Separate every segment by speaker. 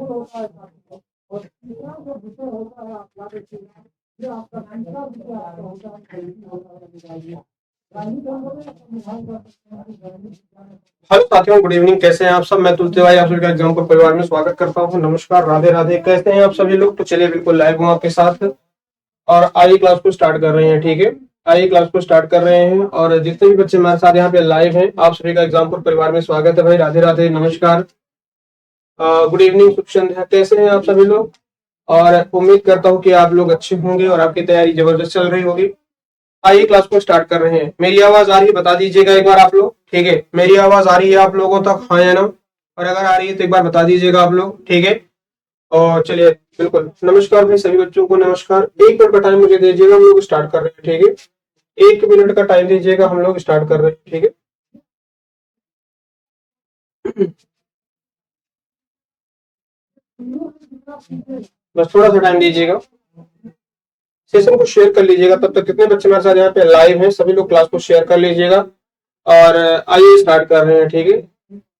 Speaker 1: Hello साथियों, good evening. कैसे हैं आप सब? मैं तुलसी भाई आप सभी का एग्जाम पर परिवार में स्वागत करता हूं। नमस्कार, राधे राधे। कैसे हैं आप सभी लोग? तो चलिए बिल्कुल लाइव हूं आपके साथ और आइए क्लास को स्टार्ट कर रहे हैं। ठीक है, आइए क्लास को स्टार्ट कर रहे हैं और जितने भी बच्चे हमारे साथ यहाँ पे लाइव हैं, आप सभी का एग्जाम पर परिवार में स्वागत है भाई। राधे राधे, नमस्कार, गुड इवनिंग, शुभ संध्या। कैसे हैं आप सभी लोग? और उम्मीद करता हूँ कि आप लोग अच्छे होंगे और आपकी तैयारी जबरदस्त चल रही होगी। आइए क्लास को स्टार्ट कर रहे हैं। मेरी आवाज आ रही है? बता दीजिएगा एक बार आप लोग। ठीक है, मेरी आवाज आ रही है आप लोगों तक? हाँ या ना? और अगर आ रही है तो एक बार बता दीजिएगा आप लोग। ठीक है, और चलिए बिल्कुल नमस्कार भाई सभी बच्चों को। नमस्कार, 1 मिनट का टाइम मुझे दीजिएगा, हम लोग स्टार्ट कर रहे हैं। ठीक है, 1 मिनट का टाइम दीजिएगा, हम लोग स्टार्ट कर रहे हैं। ठीक है, बस थोड़ा सा टाइम दीजिएगा। सेशन को शेयर कर लीजिएगा। तब तक कितने बच्चे हमारे साथ यहाँ पे लाइव हैं, सभी लोग क्लास को शेयर कर लीजिएगा। और आइए स्टार्ट कर रहे हैं। ठीक है,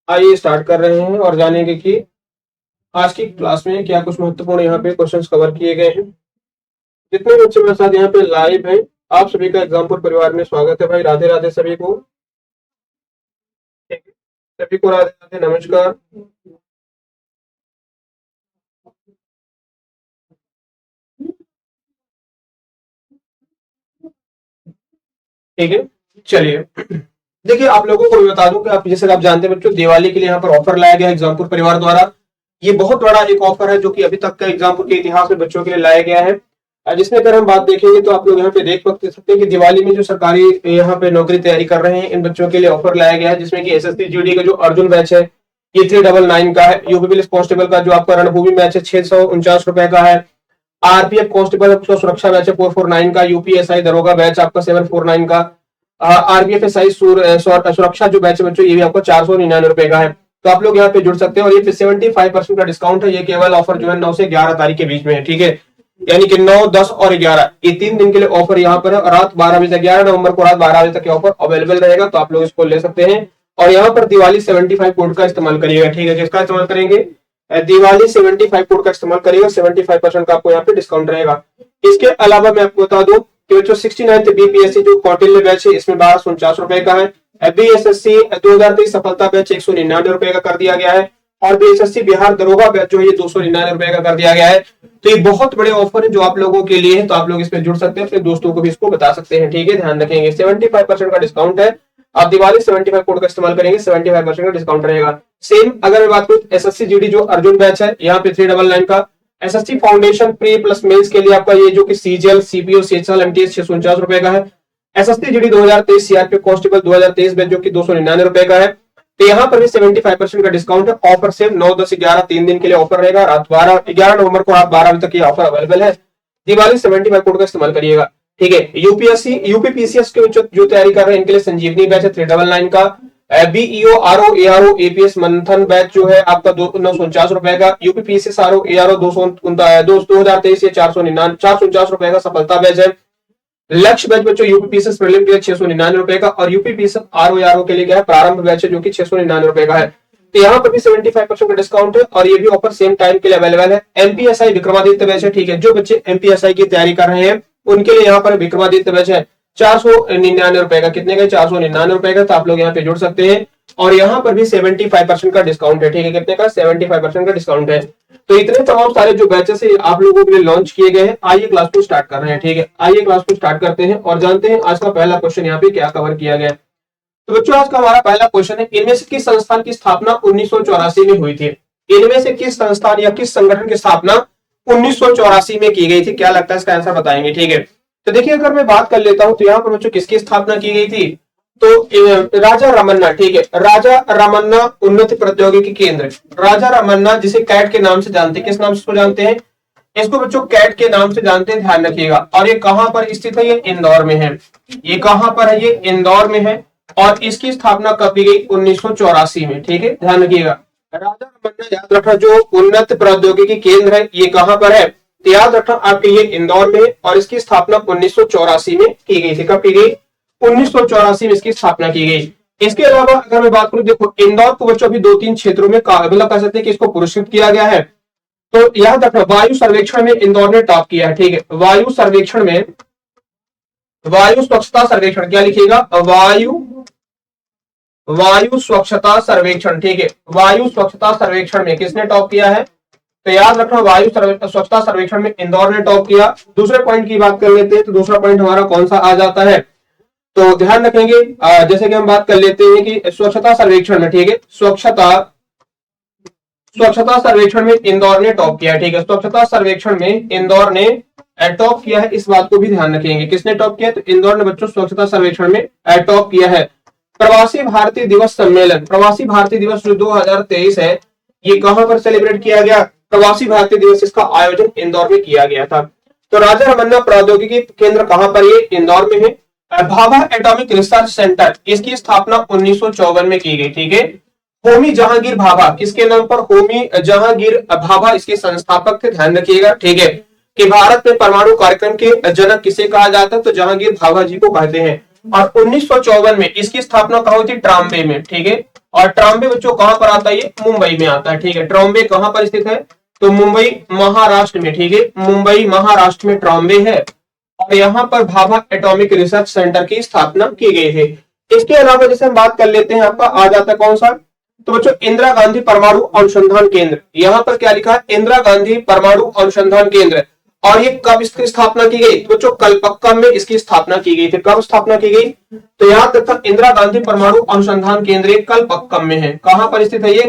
Speaker 1: आइए स्टार्ट कर रहे हैं और जानेंगे कि आज की क्लास में क्या कुछ महत्वपूर्ण यहाँ पे क्वेश्चंस कवर किए गए हैं। जितने बच्चे मेरे साथ यहाँ पे लाइव हैं, आप सभी का एग्जामपुर परिवार में स्वागत है भाई। राधे राधे सभी को। ठीक है, सभी को राधे राधे, नमस्कार। ठीक है, चलिए देखिए, आप लोगों को भी बता दूं कि आप जैसे आप जानते हैं बच्चों, दिवाली के लिए यहाँ पर ऑफर लाया गया है एग्जामपुर परिवार द्वारा। ये बहुत बड़ा एक ऑफर है जो कि अभी तक का एग्जामपुर के इतिहास में बच्चों के लिए लाया गया है। जिसमें अगर हम बात देखेंगे तो आप लोग यहाँ पे देख सकते हैं कि दिवाली में जो सरकारी यहाँ पे नौकरी तैयारी कर रहे हैं, इन बच्चों के लिए ऑफर लाया गया है। जिसमें कि एसएससी जीडी का जो अर्जुन बैच है ये 399 का है। यूपी पुलिस कांस्टेबल का जो आपका रणभूमि बैच है 649 रुपए का है। आरपीएफ कांस्टेबल सुरक्षा बैच है 449 का। यूपीएसआई दरोगा बैच आपका 749 का। आरपीएफ एसआई सुरक्षा जो बैच है बच्चों, ये भी आपको 499 का है। तो आप लोग यहाँ पे जुड़ सकते हैं और ये 75% का डिस्काउंट है। ये केवल ऑफर जो है 9 से 11 तारीख के बीच में है। ठीक है, यानी कि 9, 10 और 11 ये 3 दिन के लिए ऑफर यहाँ पर है। और रात 12 बजे तक, 11 नवंबर को रात 12 बजे तक ऑफर अवेलेबल रहेगा। तो आप लोग इसको ले सकते हैं और यहाँ पर दिवाली 75 कोड का इस्तेमाल करिएगा। ठीक है, किसका इस्तेमाल करेंगे? दिवाली 75 कोड का इस्तेमाल करिएगा। 75% का आपको यहाँ पे डिस्काउंट रहेगा। इसके अलावा मैं आपको बता दूं कि बच्चों 69th बीपीएससी जो कौटिल्य बैच है इसमें 1249 का है। बीएसएससी 2023 सफलता बैच 199 का कर दिया गया है। और बीएसएससी बिहार दरोगा बैच जो है ये 299 का कर दिया गया है। तो ये बहुत बड़े ऑफर है जो आप लोगों के लिए है। तो आप लोग इस पे जुड़ सकते हैं, अपने दोस्तों को भी इसको बता सकते हैं। ठीक है, ध्यान रखेंगे 75% का डिस्काउंट है। आप दिवाली 75 कोड का इस्तेमाल करेंगे, 75% का डिस्काउंट रहेगा। सेम अगर मैं बात करूं एसएससी जीडी जो अर्जुन बैच है यहाँ पे 399 का। SSC foundation pre plus mains के लिए आपका ये जो कि सीजीएल सीपीओ सीएचएल एमटीएस 649 का है। SSC GD 2023 CRPF constable 2023 batch जो कि 299 का है। तो यहाँ पर भी 75% का डिस्काउंट है। ऑफर सिर्फ 9, 10, 11 3 दिन के लिए ऑफर रहेगा। रात 11 नवंबर को रात 12 बजे तक ये ऑफर अवेलेबल है। दिवाली 75 कोड का इस्तेमाल करिएगा। ठीक है, यूपीएससी यूपीपीसीएस के जो तैयारी कर रहे हैं इनके लिए संजीवनी बैच है 399 का। बीईओ आरओ एआरओ एपीएस मंथन बैच जो है आपका 949 का। यूपीपीसीएस आरओ एआरओ 2023 ये 449 का सफलता बैच है। लक्ष्य बैच बच्चों यूपीपीसीएस प्रीलिम के लिए 699 का। और यूपीपीसीएस आरओ एआरओ के लिए क्या है? प्रारंभ बैच है जो कि 699 का है। तो यहाँ पर भी 75% का डिस्काउंट है और ये भी ऑफर सेम टाइम के लिए अवेलेबल है। एमपीएसआई विक्रमादित्य बैच है। ठीक है, जो बच्चे एमपीएसआई की तैयारी कर रहे हैं उनके लिए यहाँ पर विक्रमादित्य बैच है 499 का। कितने का? 499 का। तो आप लोग यहाँ पे जुड़ सकते हैं और यहाँ पर भी 75% का डिस्काउंट है। ठीक है, कितने का? 75% का डिस्काउंट है। तो इतने तमाम सारे जो बैचेस है आप लोगों के लिए लॉन्च किए गए हैं। आइए क्लास को स्टार्ट कर रहे हैं। ठीक है, आइए क्लास को स्टार्ट करते हैं और जानते हैं आज का पहला क्वेश्चन यहाँ पे क्या कवर किया गया। तो बच्चों आज का हमारा पहला क्वेश्चन है, इनमें से किस संस्थान की स्थापना 1984 में हुई थी? इनमें से किस संस्थान या किस संगठन की स्थापना 1984 में की गई थी? क्या लगता है इसका आंसर बताएंगे। ठीक है, तो देखिए अगर मैं बात कर लेता हूं तो यहाँ पर बच्चों किसकी स्थापना की गई थी? तो राजा रामन्ना। ठीक है, राजा रामन्ना उन्नत प्रौद्योगिकी केंद्र। राजा रामन्ना जिसे कैट के नाम से जानते हैं, किस नाम से इसको जानते हैं? इसको बच्चों कैट के नाम से जानते हैं, ध्यान रखिएगा। और ये कहां पर स्थित है? ये इंदौर में है। ये कहां पर है? ये इंदौर में है। और इसकी स्थापना कब की गई? 1984 में। ठीक है, ध्यान रखिएगा। राजा रामन्ना याद रखना जो उन्नत प्रौद्योगिकी केंद्र है ये कहां पर है? तो याद रखना आपके ये इंदौर में और इसकी स्थापना 1984 में की गई थी। कब की गई? 1984 में इसकी स्थापना की गई। इसके अलावा अगर मैं बात करूं, देखो इंदौर को बच्चों अभी 2-3 क्षेत्रों में मतलब कह सकते हैं कि इसको पुरस्कृत किया गया है। तो याद रखना वायु सर्वेक्षण में इंदौर ने टॉप किया है, ठीक है। वायु सर्वेक्षण में, वायु स्वच्छता सर्वेक्षण क्या लिखिएगा, वायु स्वच्छता सर्वेक्षण, ठीक है। वायु स्वच्छता सर्वेक्षण में किसने टॉप किया है, तो याद रखना वायु स्वच्छता सर्वेक्षण में इंदौर ने टॉप किया। दूसरे पॉइंट की बात कर लेते हैं, तो दूसरा पॉइंट हमारा कौन सा आ जाता है, तो ध्यान रखेंगे जैसे कि हम बात कर लेते हैं कि स्वच्छता सर्वेक्षण में, ठीक है, स्वच्छता सर्वेक्षण में इंदौर ने टॉप किया है, ठीक है। स्वच्छता सर्वेक्षण में इंदौर ने टॉप किया है, इस बात को भी ध्यान रखेंगे। किसने टॉप किया है, तो इंदौर ने बच्चों स्वच्छता सर्वेक्षण में टॉप किया है। प्रवासी भारतीय दिवस सम्मेलन, प्रवासी भारतीय दिवस जो 2023 है, ये कहां पर सेलिब्रेट किया गया, प्रवासी भारतीय दिवस, इसका आयोजन इंदौर में किया गया था। तो राजा रमन्ना प्रौद्योगिकी केंद्र कहां पर, ये इंदौर में है। भाभा एटॉमिक रिसर्च सेंटर, इसकी स्थापना 1954 में की गई, ठीक है। होमी जहांगीर भाभा, किसके नाम पर, होमी जहांगीर भाभा इसके संस्थापक थे, ध्यान रखिएगा, ठीक है। कि भारत में परमाणु कार्यक्रम के जनक किसे कहा जाता है, तो जहांगीर भाभा जी को कहते हैं। और 1954 में इसकी स्थापना कहां हुई थी, ट्राम्बे में, ठीक है। और ट्राम्बे बच्चों कहां पर आता है, ये मुंबई में आता है, ठीक है। ट्राम्बे कहां पर स्थित है, तो मुंबई महाराष्ट्र में, ठीक है। मुंबई महाराष्ट्र में ट्राम्बे है, और यहाँ पर भाभा एटॉमिक रिसर्च सेंटर की स्थापना की गई है। इसके अलावा जैसे हम बात कर लेते हैं, आपका आ जाता है कौन सा, तो बच्चों इंदिरा गांधी परमाणु अनुसंधान केंद्र, यहाँ पर क्या लिखा है, इंदिरा गांधी परमाणु अनुसंधान केंद्र। और ये कब इसकी स्थापना की गई, तो बच्चों कलपक्कम में इसकी स्थापना की गई थी। कब स्थापना की गई, तो याद रखना इंदिरा गांधी परमाणु अनुसंधान केंद्र कलपक्कम में है। कहां पर स्थित है ये,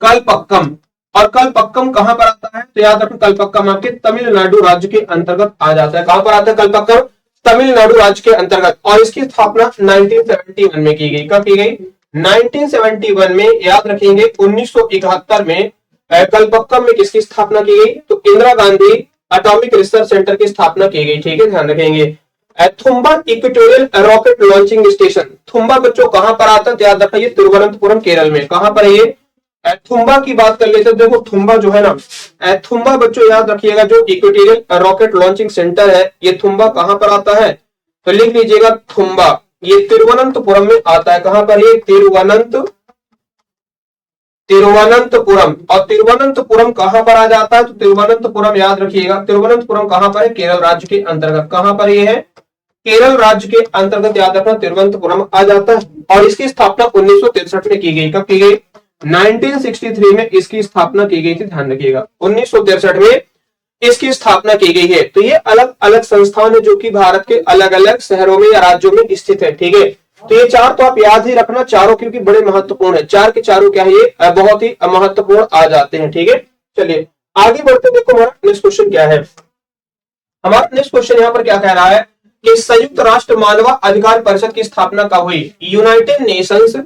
Speaker 1: कलपक्कम। और कलपक्कम कहां पर आता है, तो याद रखना कलपक्कम आपके तमिलनाडु राज्य के अंतर्गत आ जाता है। कहां पर आता है कलपक्कम, तमिलनाडु राज्य के अंतर्गत। और इसकी स्थापना 1971 में की गई। कब की गई, 1971 में। याद रखेंगे 1971 में कलपक्कम में किसकी स्थापना की गई, तो Indira Gandhi atomic research centre की स्थापना की गई, ठीक है, ध्यान रखेंगे। Thumba equatorial rocket launching station, Thumba बच्चों कहां पर आता है, तो याद रखिए तिरुवनंतपुरम केरल में। कहां पर है ये, थुम्बा की बात कर लेते हैं। देखो थुम्बा जो है ना, थुम्बा बच्चों याद रखिएगा जो इक्वेटोरियल रॉकेट लॉन्चिंग सेंटर है, ये थुम्बा कहां पर आता है, तो लिख लीजिएगा थुम्बा, ये तिरुवनंतपुरम में आता है। कहां पर, ये तिरुवनंतपुरम। और तिरुवनंतपुरम कहां पर आ जाता है, तो तिरुवनंतपुरम याद रखिएगा, तिरुवनंतपुरम कहां पर है, केरल राज्य के अंतर्गत। कहां पर ये है, केरल राज्य के अंतर्गत, याद रखना तिरुवनंतपुरम आ जाता है। और इसकी स्थापना 1963 में की गई। कब की गई, 1963 में इसकी स्थापना की गई थी, ध्यान रखिएगा 1963 में इसकी स्थापना की गई है। तो ये अलग अलग संस्थान है जो कि भारत के अलग अलग शहरों में या राज्यों में स्थित है, ठीक है। तो ये चार तो आप याद ही रखना, चारों क्योंकि बड़े महत्वपूर्ण है, चार के चारों क्या है, ये बहुत ही महत्वपूर्ण आ जाते हैं, ठीक है। चलिए आगे बढ़ते, देखो हमारा नेक्स्ट क्वेश्चन क्या है। हमारा नेक्स्ट क्वेश्चन यहाँ पर क्या कह रहा है कि संयुक्त राष्ट्र मानव अधिकार परिषद की स्थापना कब हुई, United Nations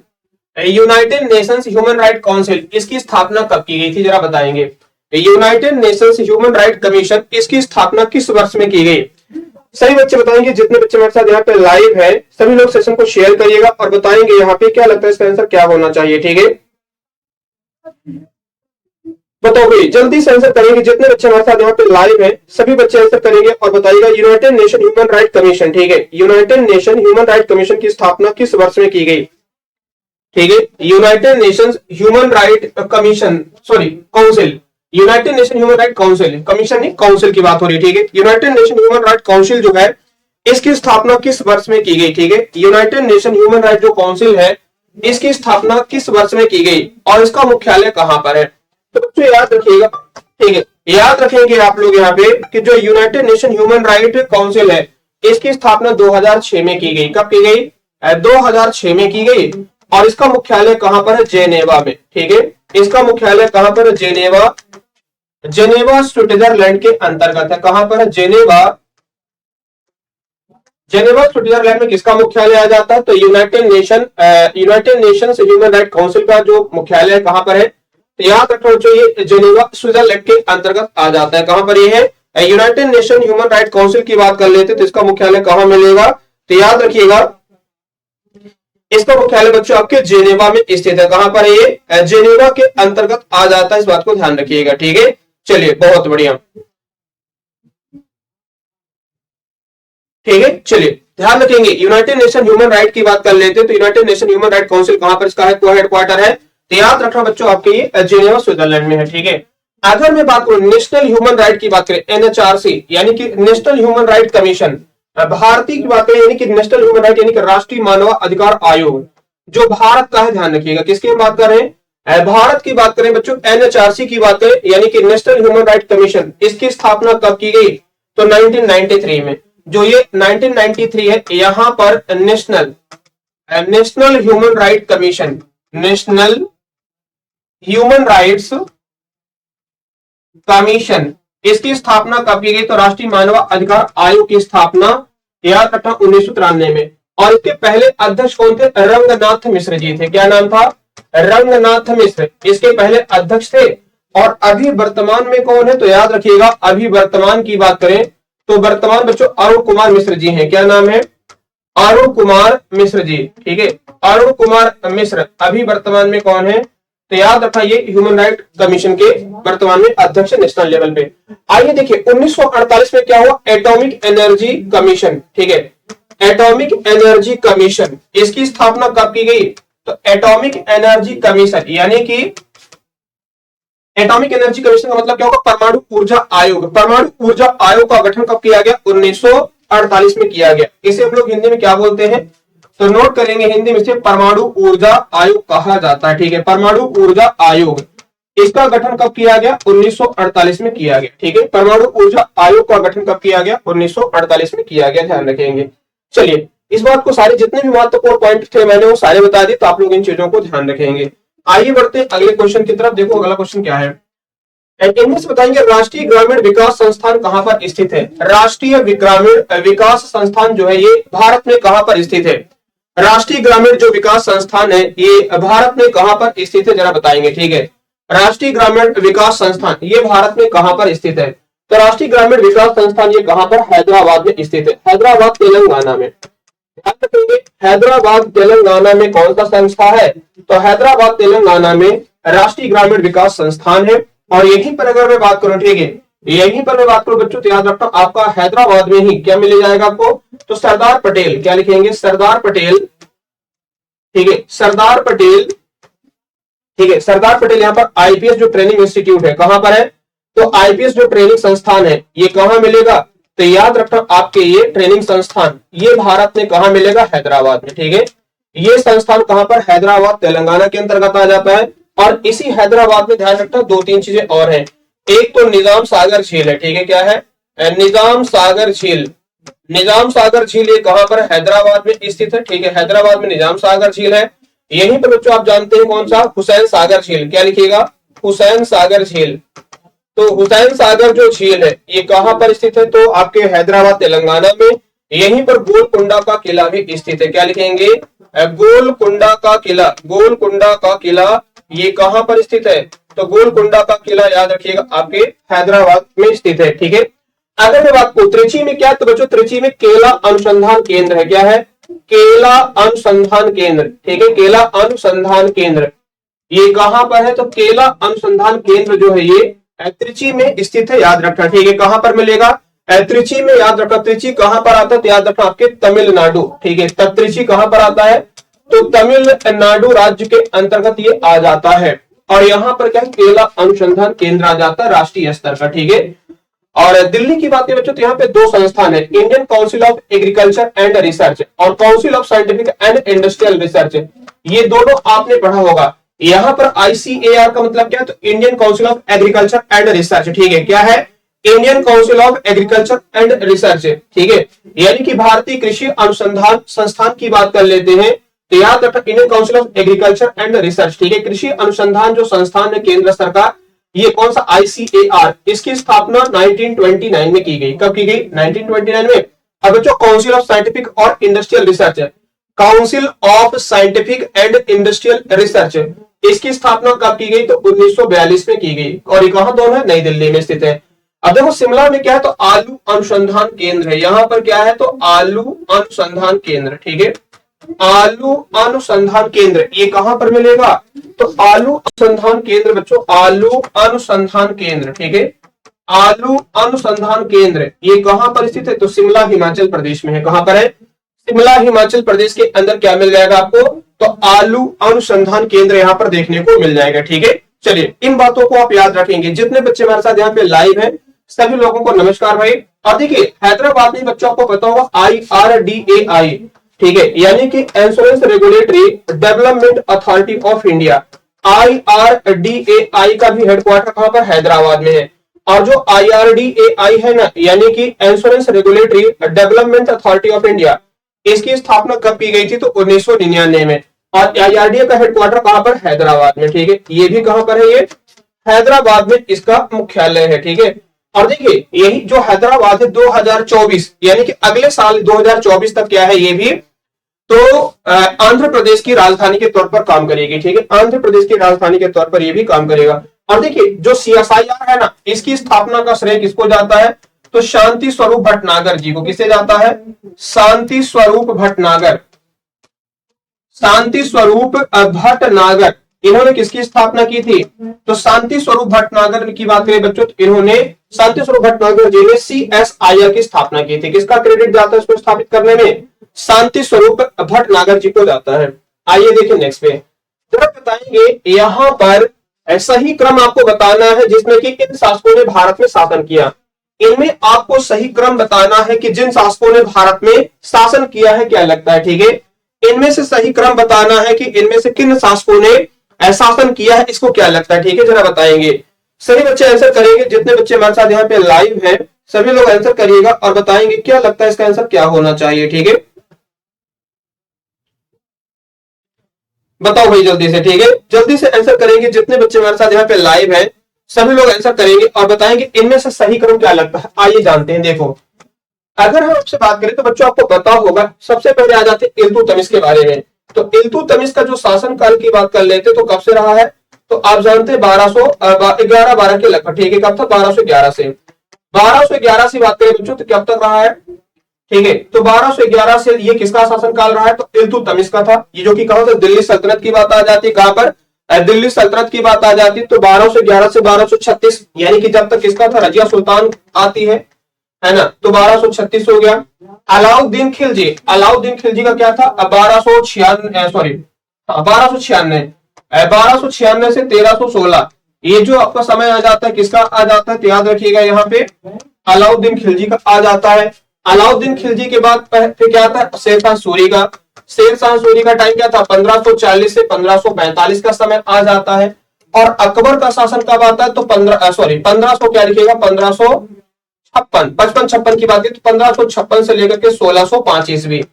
Speaker 1: human right council, इसकी स्थापना कब की गई थी, जरा बताएंगे। United Nations human right commission, इसकी स्थापना किस वर्ष में की गई, सभी बच्चे बताएंगे। जितने बच्चे मेरे साथ यहाँ पे लाइव है सभी लोग सेशन को शेयर करिएगा और बताएंगे यहाँ पे क्या लगता है इसका आंसर क्या होना चाहिए, ठीक है। बताओ भाई जल्दी से आंसर करेंगे, जितने बच्चे हमारे साथ यहाँ पे लाइव है सभी बच्चे आंसर करेंगे और बताइएगा। United nation human right commission, ठीक है, United nation human right commission की स्थापना किस वर्ष में की गई, ठीक है। United Nations human right commission, sorry council, United nation human right council, commission नहीं काउंसिल की बात हो रही है, ठीक है। United nation human right council जो है इसकी स्थापना किस वर्ष में की गई, ठीक है। यूनाइटेड नेशन ह्यूमन राइट जो काउंसिल है इसकी स्थापना किस वर्ष में की गई और इसका मुख्यालय कहां पर है, तो बच्चों याद रखिएगा, ठीक है। याद रखेंगे आप लोग यहाँ पे कि जो United nation human right council है इसकी स्थापना 2006 में की गई। कब की गई, 2006 में की गई। और इसका मुख्यालय कहां पर है, जेनेवा में, ठीक है। इसका मुख्यालय कहां पर है, जेनेवा स्विट्जरलैंड के अंतर्गत है। कहां पर है, जेनेवा स्विट्जरलैंड में किसका मुख्यालय आ जाता है, तो United Nations human right council का जो मुख्यालय कहां पर है, तो याद रखना चाहिए जेनेवा स्विट्जरलैंड के अंतर्गत आ जाता है। कहां पर ये है, United nation human right council की बात कर लेते तो इसका मुख्यालय कहां मिलेगा, तो याद रखिएगा इसका मुख्यालय बच्चों आपके जेनेवा में स्थित है। कहां पर ये, जेनेवा के अंतर्गत आ जाता है, इस बात को ध्यान रखिएगा, ठीक है। चलिए बहुत बढ़िया, ठीक है। चलिए ध्यान रखेंगे यूनाइटेड नेशन ह्यूमन राइट की बात कर लेते हैं तो United nation human right council कहां पर इसका हेडक्वार्टर है, तो याद रखना बच्चों आपके ये जेनेवा स्विट्जरलैंड में है। ठीक है, अगर मैं बात करूं नेशनल ह्यूमन राइट की बात करें, एनएचआरसी यानी कि नेशनल ह्यूमन राइट कमीशन, भारतीय की बात करें यानी कि नेशनल ह्यूमन राइट यानी कि राष्ट्रीय मानव अधिकार आयोग, जो भारत का है, ध्यान रखिएगा किसकी बात कर रहे हैं, भारत की बात करें बच्चों, एनएचआरसी की बात करें यानी कि नेशनल ह्यूमन राइट कमीशन, इसकी स्थापना कब की गई, तो 1993 में। जो ये 1993 है, यहां पर national human right commission, national human rights commission, इसकी स्थापना कब की गई, तो राष्ट्रीय मानव अधिकार आयोग की स्थापना याद रखना 1993 में। और इसके पहले अध्यक्ष कौन थे, रंगनाथ मिश्र जी थे। क्या नाम था, रंगनाथ मिश्र इसके पहले अध्यक्ष थे। और अभी वर्तमान में कौन है, तो याद रखिएगा अभी वर्तमान की बात करें तो वर्तमान बच्चों अरुण कुमार मिश्र जी हैं। क्या नाम है, अरुण कुमार मिश्र जी। ठीक है, अरुण कुमार मिश्र अभी वर्तमान में कौन है, तो याद रखना ये ह्यूमन राइट कमीशन के वर्तमान में अध्यक्ष नेशनल लेवल पे। आइए देखिए 1948 में क्या हुआ, एटॉमिक एनर्जी कमीशन। ठीक है, एटॉमिक एनर्जी कमीशन, इसकी स्थापना कब की गई, तो एटॉमिक एनर्जी कमीशन यानी कि एटॉमिक एनर्जी कमीशन का मतलब क्या होगा, परमाणु ऊर्जा आयोग। परमाणु ऊर्जा आयोग का गठन कब किया गया, 1948 में किया गया। इसे हम लोग हिंदी में क्या बोलते हैं, तो नोट करेंगे हिंदी में से परमाणु ऊर्जा आयोग कहा जाता है। ठीक है, परमाणु ऊर्जा आयोग, इसका गठन कब किया गया, 1948 में किया गया। ठीक है, परमाणु ऊर्जा आयोग का गठन कब किया गया, 1948 में किया गया, ध्यान रखेंगे। चलिए इस बात को सारे जितने भी महत्वपूर्ण पॉइंट थे मैंने वो सारे बता दिए, तो आप लोग इन चीजों को ध्यान रखेंगे। आइए बढ़ते हैं अगले क्वेश्चन की तरफ। देखो अगला क्वेश्चन क्या है, इनमें से बताएंगे राष्ट्रीय ग्रामीण विकास संस्थान कहां पर स्थित है। राष्ट्रीय ग्रामीण विकास संस्थान जो है ये भारत में कहां पर स्थित है, राष्ट्रीय ग्रामीण जो विकास संस्थान है ये भारत में कहां पर स्थित है, जरा बताएंगे। ठीक है, राष्ट्रीय ग्रामीण विकास संस्थान ये भारत में कहां पर स्थित है, तो राष्ट्रीय ग्रामीण विकास संस्थान ये कहां पर, हैदराबाद में स्थित है, हैदराबाद तेलंगाना में। ध्यान रखेंगे हैदराबाद तेलंगाना में कौन सा संस्था है, तो हैदराबाद तेलंगाना में राष्ट्रीय ग्रामीण विकास संस्थान है। और यहीं पर अगर मैं बात करूं, ठीक है, यहीं पर मैं बात करूं बच्चों, तो याद रखना आपका हैदराबाद में ही क्या मिल जाएगा आपको, तो सरदार पटेल, क्या लिखेंगे, सरदार पटेल। ठीक है, सरदार पटेल। ठीक है, सरदार पटेल यहाँ पर आईपीएस जो ट्रेनिंग इंस्टीट्यूट है कहां पर है, तो आईपीएस जो ट्रेनिंग संस्थान है ये कहां मिलेगा, तो याद रखना आपके ये ट्रेनिंग संस्थान ये भारत में कहां मिलेगा, हैदराबाद में। ठीक है, ये संस्थान कहां पर, हैदराबाद तेलंगाना के अंतर्गत आ जाता है। और इसी हैदराबाद में ध्यान रखना दो तीन चीजें और हैं, एक तो निजाम सागर झील है। ठीक है, क्या है, निजाम सागर झील। निजाम सागर झील ये कहां पर, हैदराबाद में स्थित है। ठीक है, हैदराबाद में निजाम सागर झील है। यहीं पर बच्चों आप जानते हैं कौन सा, हुसैन सागर झील। क्या लिखिएगा, हुसैन सागर झील। तो हुसैन सागर जो झील है ये कहां पर स्थित है, तो आपके हैदराबाद तेलंगाना में। यहीं पर गोलकुंडा का किला भी स्थित है। क्या लिखेंगे, गोलकुंडा का किला। गोलकुंडा का किला ये कहां पर स्थित है, तो गोलकुंडा का किला याद रखिएगा आपके हैदराबाद में स्थित है। ठीक है, अगर मैं बात करूं त्रिची में क्या, तो बच्चों त्रिची में केला अनुसंधान केंद्र है। क्या है, केला अनुसंधान केंद्र। ठीक है, केला अनुसंधान केंद्र ये कहां पर है, तो केला अनुसंधान केंद्र जो है ये त्रिची में स्थित है, याद रखना। ठीक है, कहां पर मिलेगा, त्रिची में, याद रखना। त्रिची कहां पर आता है, तो याद रखना आपके तमिलनाडु। ठीक है, तब त्रिची कहां पर आता है, तो तमिलनाडु राज्य के अंतर्गत ये आ जाता है। और यहाँ पर क्या है, केला अनुसंधान केंद्र आ जाता है राष्ट्रीय स्तर का। ठीक है, और दिल्ली की बात करें बच्चों, तो यहाँ पे दो संस्थान है, Indian Council of Agriculture and Research और Council of Scientific and Industrial Research. ये दोनों आपने पढ़ा होगा। यहाँ पर आईसीएआर का मतलब क्या है, तो Indian Council of Agriculture and research. ठीक है, क्या है, Indian Council of Agriculture and research. ठीक है, यानी कि भारतीय कृषि अनुसंधान संस्थान की बात कर लेते हैं, तो याद रखना Indian Council of Agriculture and research. ठीक है, कृषि अनुसंधान जो संस्थान है केंद्र सरकार, ये कौन सा, आईसीएआर। इसकी स्थापना 1929 में की गई। कब की गई, 1929 में। अब बच्चों काउंसिल ऑफ साइंटिफिक और इंडस्ट्रियल रिसर्च है, council of Scientific and Industrial research, इसकी स्थापना कब की गई, तो 1942 में की गई। और ये कहां दोनों है, नई दिल्ली में स्थित है। अब देखो शिमला में क्या है, तो आलू अनुसंधान केंद्र है। यहाँ पर क्या है, तो आलू अनुसंधान केंद्र। ठीक है, आलू अनुसंधान केंद्र ये कहां पर मिलेगा, तो आलू अनुसंधान केंद्र बच्चों, आलू अनुसंधान केंद्र। ठीक है, आलू अनुसंधान केंद्र ये कहां पर स्थित है, तो शिमला हिमाचल प्रदेश में है। कहां पर है, शिमला हिमाचल प्रदेश के अंदर क्या मिल जाएगा आपको, तो आलू अनुसंधान केंद्र यहाँ पर देखने को मिल जाएगा। ठीक है, चलिए इन बातों को आप याद रखेंगे। जितने बच्चे हमारे साथ यहाँ पे लाइव हैं सभी लोगों को नमस्कार भाई। और देखिए हैदराबाद में बच्चों आपको पता होगा IRDAI, ठीक है, यानी कि insurance regulatory development authority of India, IRDAI का भी हेडक्वार्टर कहां पर, हैदराबाद में है। और जो IRDAI है ना, यानी कि insurance regulatory development authority of India, इसकी स्थापना कब की गई थी, तो 1999 में। और IRDA का हेडक्वार्टर कहां पर, हैदराबाद में। ठीक है, ये भी कहां पर है, ये हैदराबाद में इसका मुख्यालय है। ठीक है, और देखिए यही जो हैदराबाद है 2024 यानी कि अगले साल 2024 तक क्या है, ये भी तो आंध्र प्रदेश की राजधानी के तौर पर काम करेगी। ठीक है, आंध्र प्रदेश की राजधानी के तौर पर ये भी काम करेगा। और देखिए जो CSIR है ना, इसकी स्थापना का श्रेय किसको जाता है, तो शांति स्वरूप भटनागर जी को। किसे जाता है, शांति स्वरूप भटनागर, शांति स्वरूप भटनागर, इन्होंने किसकी स्थापना की थी, तो शांति स्वरूप भटनागर की बात करें बच्चों, तो इन्होंने शांति स्वरूप भटनागर जी ने CSIR की स्थापना की थी। किसका क्रेडिट जाता है इसको स्थापित करने में, शांति स्वरूप भटनागर जी को जाता है। आइए देखिए नेक्स्ट पे जरा बताएंगे, यहां पर सही क्रम आपको बताना है जिसमें कि इन शासकों ने भारत में शासन किया। इनमें आपको सही क्रम बताना है कि जिन शासकों ने भारत में शासन किया है, क्या लगता है, ठीक है, इनमें से सही क्रम बताना है कि इनमें से किन शासकों ने शासन किया है, इसको क्या लगता है। ठीक है, जरा बताएंगे, सभी बच्चे आंसर करेंगे। जितने बच्चे हमारे साथ यहाँ पे लाइव हैं सभी लोग आंसर करिएगा और बताएंगे क्या लगता है इसका आंसर क्या होना चाहिए। ठीक है, बताओ भाई जल्दी से। ठीक है, जल्दी से आंसर करेंगे। जितने बच्चे हमारे साथ यहाँ पे लाइव हैं सभी लोग आंसर करेंगे और बताएंगे इनमें से सही क्रम क्या लगता है। आइए जानते हैं। देखो अगर हम आपसे बात करें तो बच्चों आपको पता होगा, सबसे पहले आ जाते हैं इल्तुतमिश के बारे में। तो इल्तुतमिश का जो शासन काल की बात कर लेते तो कब से रहा है, तो आप जानते हैं 1211-12 के लगभग। ठीक है, कब था, 1211 से। 1211 से बात करें बच्चों तो कब तक रहा है, ठीक है, तो 1211 से ये किसका शासन काल रहा है, तो इल्तुतमिश का था। ये जो कि कहा था दिल्ली सल्तनत की बात आ जाती है, कहां पर, दिल्ली सल्तनत की बात आ जाती है। तो 1211 से 1236 यानी कि जब तक किसका था, रजिया सुल्तान आती है ना, तो 1236 हो गया। अलाउद्दीन खिलजी, अलाउद्दीन खिलजी का क्या था, 1296 सॉरी 1296 से 1316, ये जो आपका समय आ जाता है किसका आ जाता है, तो याद रखिएगा यहाँ पे अलाउद्दीन खिलजी का आ जाता है। अलाउद्दीन खिलजी के बाद फिर क्या था, शेरशाह सूरी का। शेरशाह सूरी का टाइम क्या था, 1540 से 1545 का समय आ जाता है। और अकबर का शासन कब आता है, तो 1500 क्या लिखिएगा, 55 की बात की तो 1556 से लेकर के 1605 ईस्वी,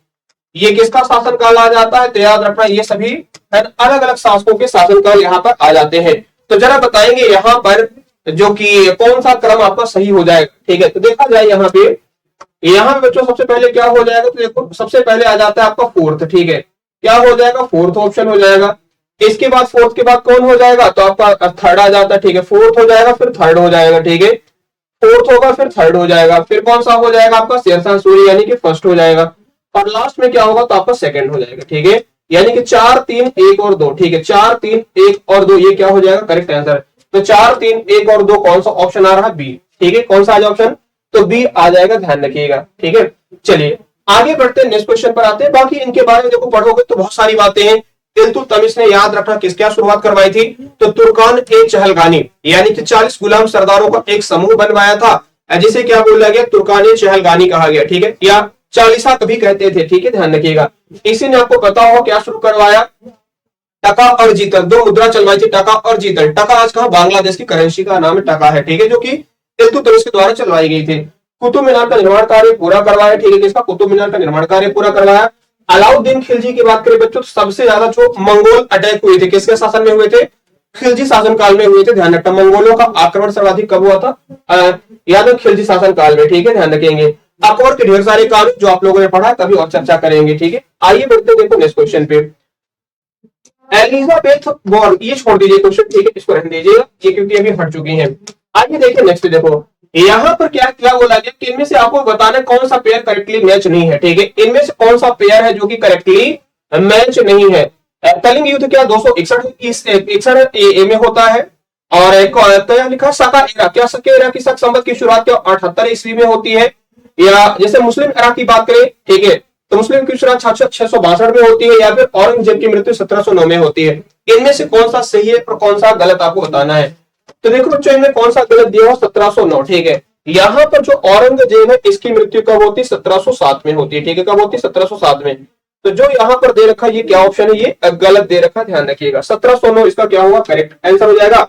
Speaker 1: ये किसका शासन काल आ जाता है, तो याद रखना ये सभी अलग अलग शासकों के शासन काल यहाँ पर आ जाते हैं। तो जरा बताएंगे यहाँ पर जो कि कौन सा क्रम आपका सही हो जाएगा। ठीक है, तो देखा जाए यहाँ पे, यहाँ बच्चों सबसे पहले क्या हो जाएगा, तो देखो सबसे पहले आ जाता है आपका फोर्थ। ठीक है, क्या हो जाएगा, फोर्थ ऑप्शन हो जाएगा। इसके बाद फोर्थ के बाद कौन हो जाएगा, तो आपका थर्ड आ जाता है। ठीक है, फोर्थ हो जाएगा फिर थर्ड हो जाएगा। ठीक है, फोर्थ होगा फिर थर्ड हो जाएगा, फिर कौन सा हो जाएगा आपका, शेरशाह सूरी यानी कि फर्स्ट हो जाएगा। और लास्ट में क्या होगा, तो आपका सेकंड हो जाएगा। ठीक है, यानी कि 4 3 1 और 2। ठीक है, 4 3 1 और 2 ये क्या हो जाएगा, करेक्ट आंसर। तो 4 3 1 और 2 कौन सा ऑप्शन आ रहा है, बी। ठीक है, कौन सा आज ऑप्शन, तो बी आ जाएगा, ध्यान रखिएगा। ठीक है, चलिए आगे बढ़ते हैं, नेक्स्ट क्वेश्चन पर आते हैं। बाकी इनके बारे में देखो पढ़ोगे तो बहुत सारी बातें हैं। इल्तुतमिश ने याद रखना किस क्या शुरुआत करवाई थी, तो तुर्कान ए चहलगानी यानी कि 40 गुलाम सरदारों का एक समूह बनवाया था, जिसे क्या बोला गया, तुर्कान ए चहलगानी कहा गया। ठीक है, या चालीसा कभी कहते थे। ठीक है, ध्यान रखिएगा। इसी ने आपको पता हो क्या शुरू करवाया, टका और जीतल, दो मुद्रा चलवाई थी, टका और जीतल। टका आज कहा, बांग्लादेश की करेंसी का नाम टका है। ठीक है, जो कि इल्तुतमिश के द्वारा चलवाई गई थी। कुतुब मीनार का निर्माण कार्य पूरा करवाया। ठीक है, किसका, कुतुब मीनार का निर्माण कार्य पूरा करवाया। अलाउद्दीन खिलजी की बात करें बच्चों, सबसे ज्यादा जो मंगोल अटैक हुए थे किसके शासन में हुए थे, खिलजी शासन काल में हुए थे। ध्यान रखना, मंगोलों का आक्रमण सर्वाधिक कब हुआ था, याद खिलजी शासन काल में। ठीक है, ध्यान रखेंगे। अकबर के ढेर सारे कानून जो आप लोगों ने पढ़ा कभी और चर्चा करेंगे। ठीक है, आइए बढ़ते देखो नेक्स्ट क्वेश्चन पे। एलिजाबेथ वॉर, ये छोड़ दीजिए क्वेश्चन। ठीक है, इसको रहने दीजिएगा, ये क्योंकि अभी हट चुकी हैं। आइए देखिए नेक्स्ट, देखो यहाँ पर क्या क्या बोला गया कि इनमें से आपको बताना कौन सा पेयर करेक्टली मैच नहीं है। ठीक है, इनमें से कौन सा पेयर है जो कि करेक्टली मैच नहीं है। कलिंग युद्ध क्या 261 में होता है, और क्या लिखा, सका एरा, क्या सके एरा की संवत की शुरुआत क्या 78 ईस्वी में होती है। या जैसे मुस्लिम एरा की बात करें, ठीक है, तो मुस्लिम की शुरुआत 662 में होती है या फिर औरंगजेब की मृत्यु 1709 में होती है। इनमें से कौन सा सही है और कौन सा गलत आपको बताना है। तो देखो बच्चों इनमें कौन सा गलत दिया हो, 1709, ठीक है। यहाँ पर जो औरंगजेब है इसकी मृत्यु कब होती है, 1707 में होती है, ठीक है। कब होती है, 1707 में। तो जो यहाँ पर दे रखा है ये क्या ऑप्शन है, ये गलत दे रखा है, ध्यान रखिएगा। 1709 इसका क्या होगा, करेक्ट आंसर हो जाएगा।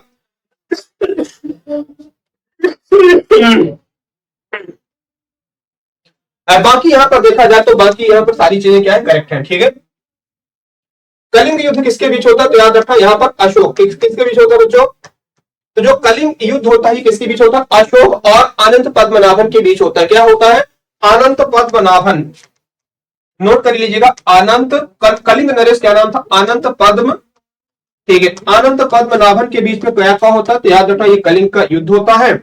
Speaker 1: बाकी यहाँ पर देखा जाए तो बाकी यहाँ पर सारी चीजें क्या है, करेक्ट है, ठीक है। कलिंग युद्ध किसके बीच होता है, तो याद रखना यहाँ पर अशोक किसके बीच होता है बच्चों। तो जो कलिंग युद्ध होता है किसके बीच होता है, अशोक और अनंत पद्मनाभन के बीच होता है। क्या होता है, अनंत पद्मनाभन, नोट कर लीजिएगा। अनंत कलिंग नरेश क्या नाम था, अनंत पद्म, ठीक है। अनंत पद्मनाभन के बीच में क्या होता है, तो याद रखना ये कलिंग का युद्ध होता है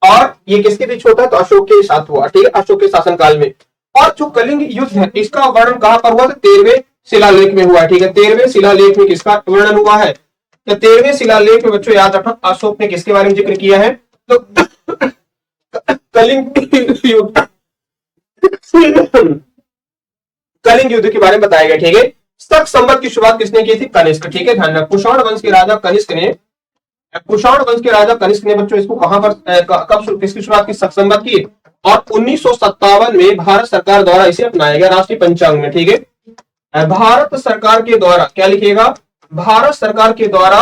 Speaker 1: और ये किसके बीच होता है, तो अशोक के साथ हुआ, ठीक है, अशोक के शासनकाल में। और जो कलिंग युद्ध है इसका वर्णन कहां पर हुआ, तो 13वें शिलालेख में हुआ है, ठीक है। 13वें शिलालेख में किसका वर्णन हुआ है, तो 13वें शिलालेख में बच्चों याद रखना अशोक ने किसके बारे में जिक्र किया है, तो कलिंग युद्ध, कलिंग युद्ध के बारे में बताया गया, ठीक है। शक संवत की शुरुआत किसने की थी, कनिष्क, ठीक है, ध्यान रखना। कुषाण वंश के राजा कनिष्क ने, कुषाण वंश के राजा कनिष्क ने बच्चों इसको कहां पर कब किसकी शुरुआत की, शक संवत की, और 1957 में भारत सरकार द्वारा इसे अपनाया गया राष्ट्रीय पंचांग में, ठीक है। भारत सरकार के द्वारा क्या लिखिएगा, भारत सरकार के द्वारा